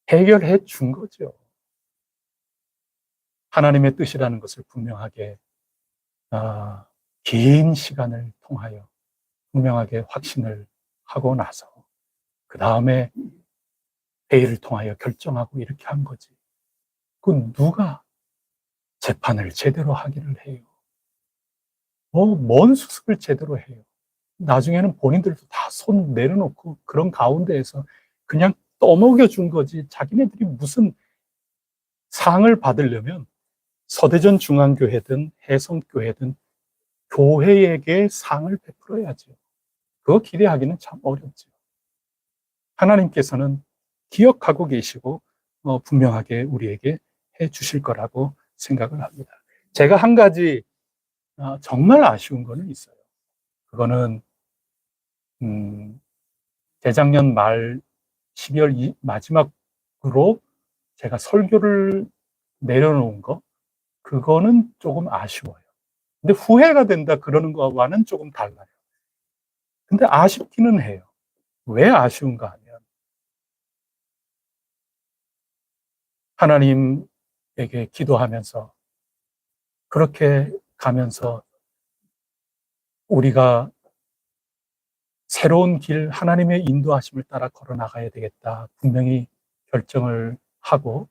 해결해 준 거죠. 하나님의 뜻이라는 것을 분명하게 긴 시간을 통하여 분명하게 확신을 하고 나서 그 다음에 회의를 통하여 결정하고 이렇게 한 거지. 그 누가 재판을 제대로 하기를 해요. 뭔 수습을 제대로 해요. 나중에는 본인들도 다 손 내려놓고 그런 가운데에서 그냥 떠먹여 준 거지. 자기네들이 무슨 상을 받으려면 서대전 중앙교회든 해성교회든 교회에게 상을 베풀어야죠. 그거 기대하기는 참 어렵죠. 하나님께서는 기억하고 계시고 분명하게 우리에게 해 주실 거라고 생각을 합니다. 제가 한 가지 정말 아쉬운 거는 있어요. 그거는 재작년 말 12월 마지막으로 제가 설교를 내려놓은 거, 그거는 조금 아쉬워요. 근데 후회가 된다 그러는 거와는 조금 달라요. 근데 아쉽기는 해요. 왜 아쉬운가 하면 하나님에게 기도하면서 그렇게 가면서 우리가 새로운 길, 하나님의 인도하심을 따라 걸어 나가야 되겠다. 분명히 결정을 하고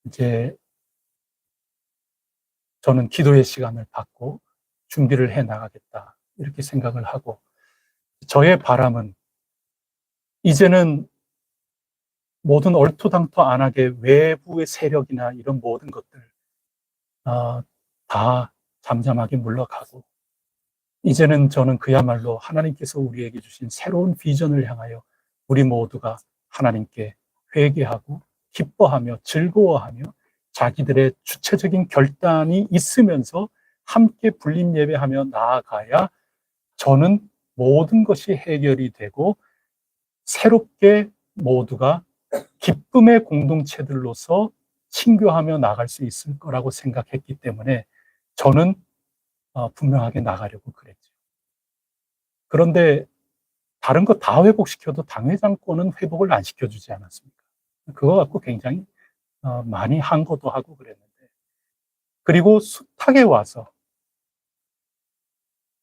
이제 저는 기도의 시간을 받고 준비를 해 나가겠다. 이렇게 생각을 하고 저의 바람은 이제는 모든 얼토당토 안 하게 외부의 세력이나 이런 모든 것들 다 잠잠하게 물러가고 이제는 저는 그야말로 하나님께서 우리에게 주신 새로운 비전을 향하여 우리 모두가 하나님께 회개하고 기뻐하며 즐거워하며 자기들의 주체적인 결단이 있으면서 함께 불림 예배하며 나아가야 저는 모든 것이 해결이 되고 새롭게 모두가 기쁨의 공동체들로서 친교하며 나갈 수 있을 거라고 생각했기 때문에 저는 분명하게 나가려고 그랬죠. 그런데 다른 거 다 회복시켜도 당회장권은 회복을 안 시켜주지 않았습니까? 그거 갖고 굉장히 많이 항거도 하고 그랬는데 그리고 숱하게 와서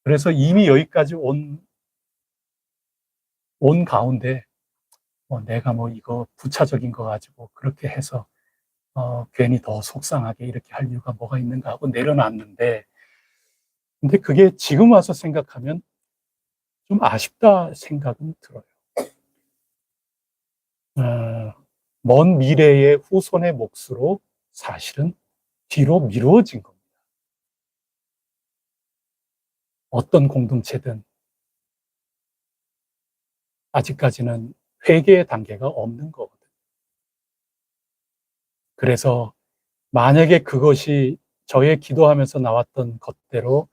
그래서 이미 여기까지 온 가운데 내가 이거 부차적인 거 가지고 그렇게 해서 괜히 더 속상하게 이렇게 할 이유가 뭐가 있는가 하고 내려놨는데 근데 그게 지금 와서 생각하면 좀 아쉽다 생각은 들어요. 먼 미래의 후손의 몫으로 사실은 뒤로 미루어진 겁니다. 어떤 공동체든 아직까지는 회개의 단계가 없는 거거든요. 그래서 만약에 그것이 저의 기도하면서 나왔던 것대로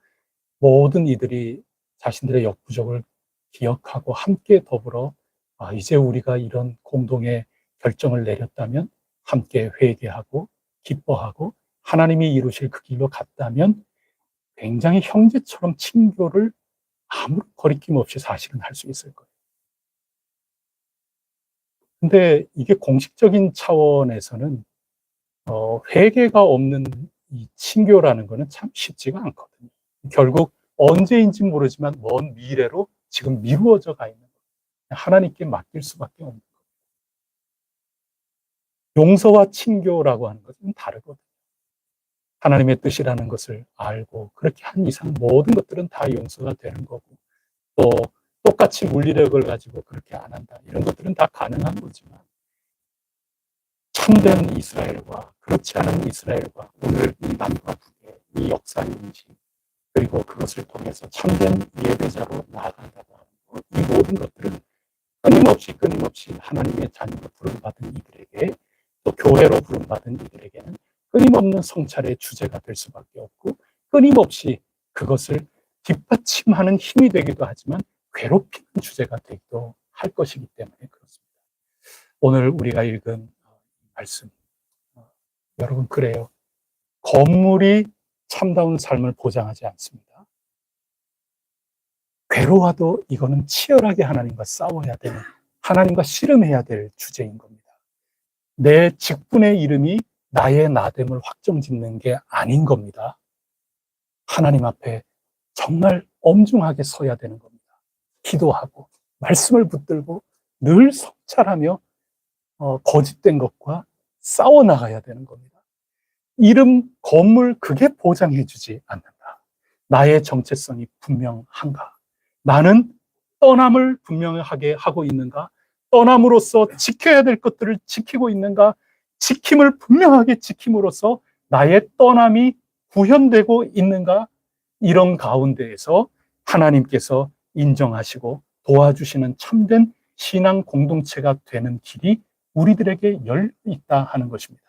모든 이들이 자신들의 역부족을 기억하고 함께 더불어 이제 우리가 이런 공동의 결정을 내렸다면 함께 회개하고 기뻐하고 하나님이 이루실 그 길로 갔다면 굉장히 형제처럼 친교를 아무 거리낌 없이 사실은 할 수 있을 거예요. 근데 이게 공식적인 차원에서는 회개가 없는 이 친교라는 거는 참 쉽지가 않거든요. 결국 언제인지 모르지만 먼 미래로 지금 미루어져 가 있는 거예요. 하나님께 맡길 수밖에 없는 거예요. 용서와 친교라고 하는 것은 다르거든요. 하나님의 뜻이라는 것을 알고 그렇게 한 이상 모든 것들은 다 용서가 되는 거고 또 똑같이 물리력을 가지고 그렇게 안 한다. 이런 것들은 다 가능한 거지만 참된 이스라엘과 그렇지 않은 이스라엘과 오늘 이 남과 북의 이 역사의 인식 그리고 그것을 통해서 참된 예배자로 나아간다고 하는 것, 이 모든 것들은 끊임없이 하나님의 자녀로 부름받은 이들에게 또 교회로 부름받은 이들에게는 끊임없는 성찰의 주제가 될 수밖에 없고 끊임없이 그것을 뒷받침하는 힘이 되기도 하지만 괴롭히는 주제가 되기도 할 것이기 때문에 그렇습니다. 오늘 우리가 읽은 말씀 여러분 그래요. 건물이 참다운 삶을 보장하지 않습니다. 괴로워도 이거는 치열하게 하나님과 싸워야 되는 하나님과 씨름해야 될 주제인 겁니다. 내 직분의 이름이 나의 나됨을 확정짓는 게 아닌 겁니다. 하나님 앞에 정말 엄중하게 서야 되는 겁니다. 기도하고 말씀을 붙들고 늘 성찰하며 거짓된 것과 싸워 나가야 되는 겁니다. 이름, 건물, 그게 보장해주지 않는다. 나의 정체성이 분명한가? 나는 떠남을 분명하게 하고 있는가? 떠남으로써 지켜야 될 것들을 지키고 있는가? 지킴을 분명하게 지킴으로써 나의 떠남이 구현되고 있는가? 이런 가운데에서 하나님께서 인정하시고 도와주시는 참된 신앙 공동체가 되는 길이 우리들에게 열려 있다 하는 것입니다.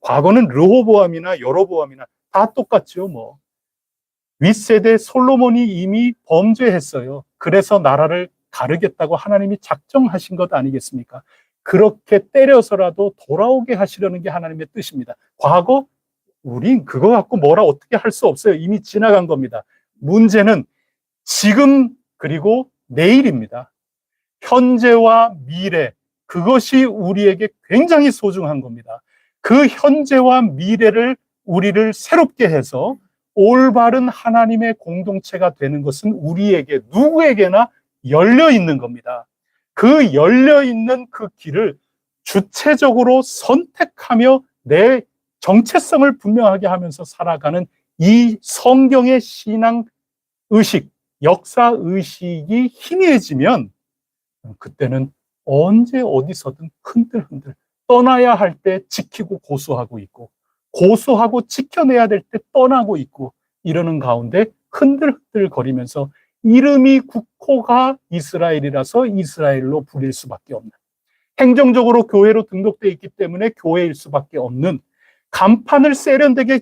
과거는 르호보암이나 여로보암이나 다 똑같죠. 뭐 윗세대 솔로몬이 이미 범죄했어요. 그래서 나라를 가르겠다고 하나님이 작정하신 것 아니겠습니까? 그렇게 때려서라도 돌아오게 하시려는 게 하나님의 뜻입니다. 과거 우린 그거 갖고 뭐라 어떻게 할 수 없어요. 이미 지나간 겁니다. 문제는 지금 그리고 내일입니다. 현재와 미래, 그것이 우리에게 굉장히 소중한 겁니다. 그 현재와 미래를 우리를 새롭게 해서 올바른 하나님의 공동체가 되는 것은 우리에게 누구에게나 열려 있는 겁니다. 그 열려 있는 그 길을 주체적으로 선택하며 내 정체성을 분명하게 하면서 살아가는 이 성경의 신앙 의식, 역사 의식이 희미해지면 그때는 언제 어디서든 흔들흔들 떠나야 할 때 지키고 고수하고 있고 고수하고 지켜내야 될 때 떠나고 있고 이러는 가운데 흔들흔들 거리면서 이름이 국호가 이스라엘이라서 이스라엘로 불릴 수밖에 없는, 행정적으로 교회로 등록되어 있기 때문에 교회일 수밖에 없는, 간판을 세련되게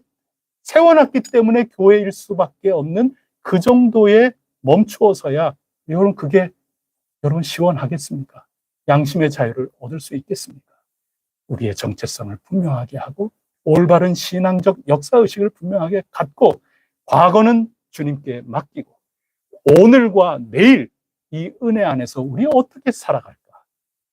세워놨기 때문에 교회일 수밖에 없는 그 정도에 멈추어서야 그게 여러분 시원하겠습니까? 양심의 자유를 얻을 수 있겠습니까? 우리의 정체성을 분명하게 하고 올바른 신앙적 역사의식을 분명하게 갖고 과거는 주님께 맡기고 오늘과 내일 이 은혜 안에서 우리 어떻게 살아갈까?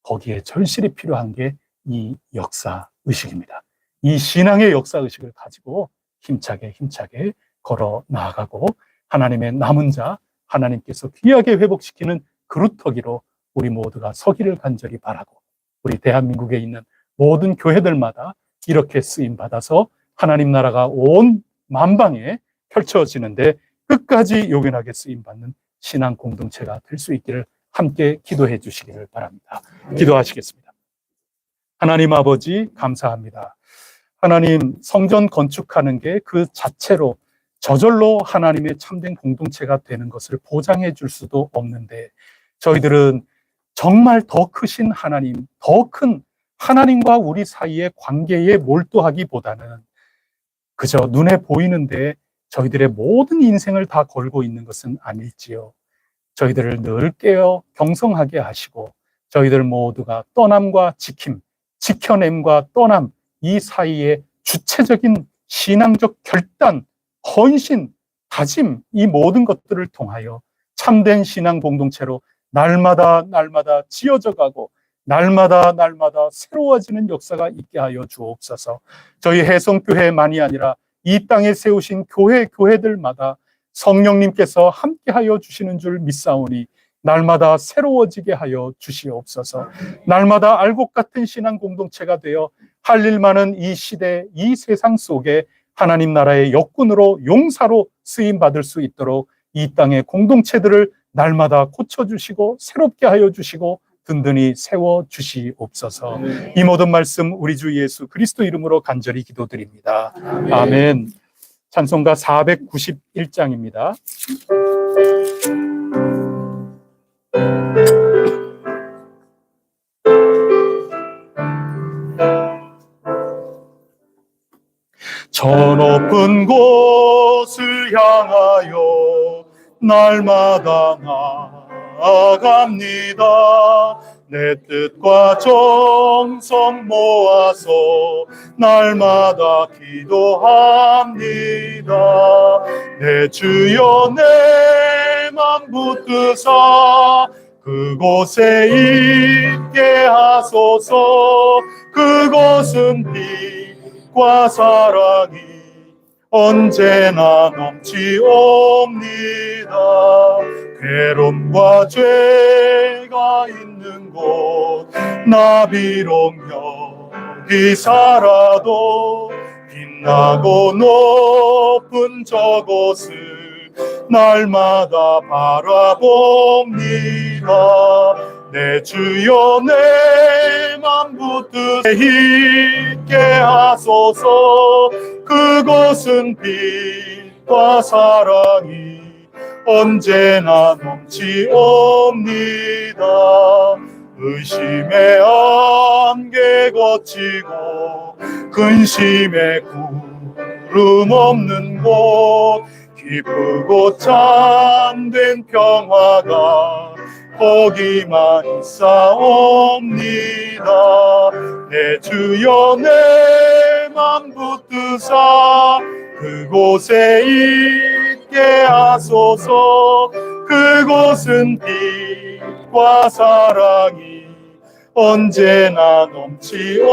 거기에 절실히 필요한 게 이 역사의식입니다. 이 신앙의 역사의식을 가지고 힘차게 걸어 나아가고 하나님의 남은 자, 하나님께서 귀하게 회복시키는 그루터기로 우리 모두가 서기를 간절히 바라고 우리 대한민국에 있는 모든 교회들마다 이렇게 쓰임받아서 하나님 나라가 온 만방에 펼쳐지는데 끝까지 요긴하게 쓰임받는 신앙 공동체가 될 수 있기를 함께 기도해 주시기를 바랍니다. 기도하시겠습니다. 하나님 아버지 감사합니다. 하나님 성전 건축하는 게 그 자체로 저절로 하나님의 참된 공동체가 되는 것을 보장해 줄 수도 없는데 저희들은 정말 더 크신 하나님, 더 큰 하나님과 우리 사이의 관계에 몰두하기보다는 그저 눈에 보이는데 저희들의 모든 인생을 다 걸고 있는 것은 아닐지요. 저희들을 늘 깨어 경성하게 하시고 저희들 모두가 떠남과 지킴, 지켜냄과 떠남 이 사이에 주체적인 신앙적 결단, 헌신, 다짐 이 모든 것들을 통하여 참된 신앙 공동체로 날마다 지어져 가고 날마다 새로워지는 역사가 있게 하여 주옵소서. 저희 해성교회만이 아니라 이 땅에 세우신 교회들마다 성령님께서 함께하여 주시는 줄 믿사오니 날마다 새로워지게 하여 주시옵소서. 날마다 알곡 같은 신앙 공동체가 되어 할 일 많은 이 시대, 이 세상 속에 하나님 나라의 역군으로 용사로 쓰임 받을 수 있도록 이 땅의 공동체들을 날마다 고쳐주시고 새롭게 하여 주시고 든든히 세워 주시옵소서. 이 모든 말씀 우리 주 예수 그리스도 이름으로 간절히 기도드립니다. 아멘. 찬송가 491장입니다. 저 높은 곳을 향하여 날마다 나아갑니다. 내 뜻과 정성 모아서 날마다 기도합니다. 내 주여 내 맘 붙드사 그곳에 있게 하소서. 그곳은 빛과 사랑이 언제나 넘치옵니다. 괴로움과 죄가 있는 곳 나 비록 여기 살아도 빛나고 높은 저곳을 날마다 바라봅니다. 내 주여 내 맘 붙드세 있게 하소서. 그곳은 빛과 사랑이 언제나 넘치옵니다. 의심의 안개 거치고 근심의 구름 없는 곳 기쁘고 참된 평화가 거기만 있사옵니다. 내 주여 내 맘 붙드사 그곳에 있게 하소서. 그곳은 빛과 사랑이 언제나 넘치옵니다.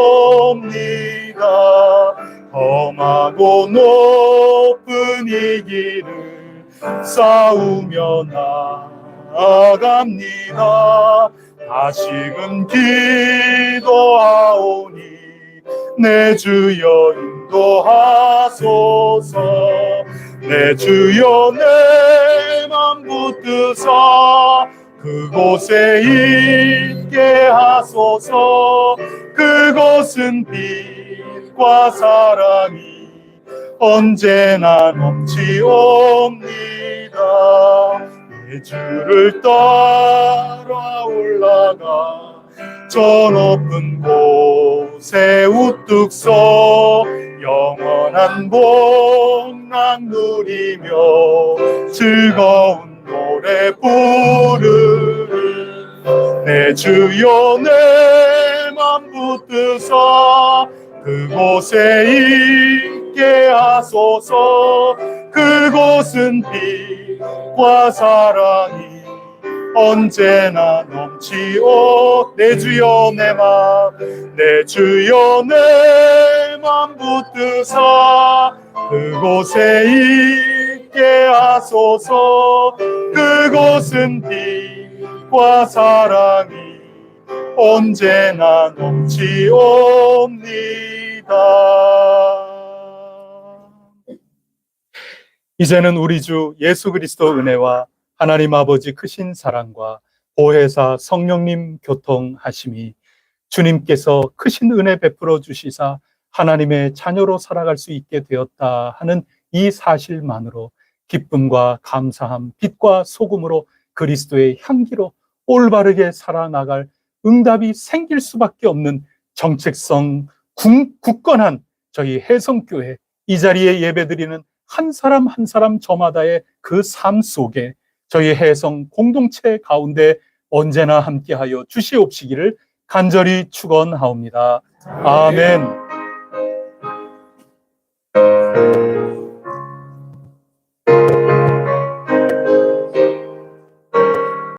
험하고 높은 이 길을 싸우며 나아갑니다. 다시금 기도하오니 내 주여 인도하소서. 내 주여 내 맘 붙드사 그곳에 있게 하소서. 그곳은 빛과 사랑이 언제나 넘치옵니다. 내 주를 따라 올라가 저 높은 곳에 우뚝 서 영원한 복락 누리며 즐거운 노래 부르리. 내 주여 내 맘 붙드사 그곳에 있게 하소서. 그곳은 빛과 사랑이 언제나 넘치오. 내 주여 내 주여 내 맘 붙드사 그곳에 있게 하소서. 그곳은 빛과 사랑이 언제나 넘치옵니다. 이제는 우리 주 예수 그리스도 은혜와 하나님 아버지 크신 사랑과 보혜사 성령님 교통하심이 주님께서 크신 은혜 베풀어 주시사 하나님의 자녀로 살아갈 수 있게 되었다 하는 이 사실만으로 기쁨과 감사함, 빛과 소금으로 그리스도의 향기로 올바르게 살아나갈 응답이 생길 수밖에 없는 정체성 굳건한 저희 해성교회 이 자리에 예배드리는 한 사람 한 사람 저마다의 그 삶 속에 저희 해성 공동체 가운데 언제나 함께하여 주시옵시기를 간절히 축원하옵니다. 아멘.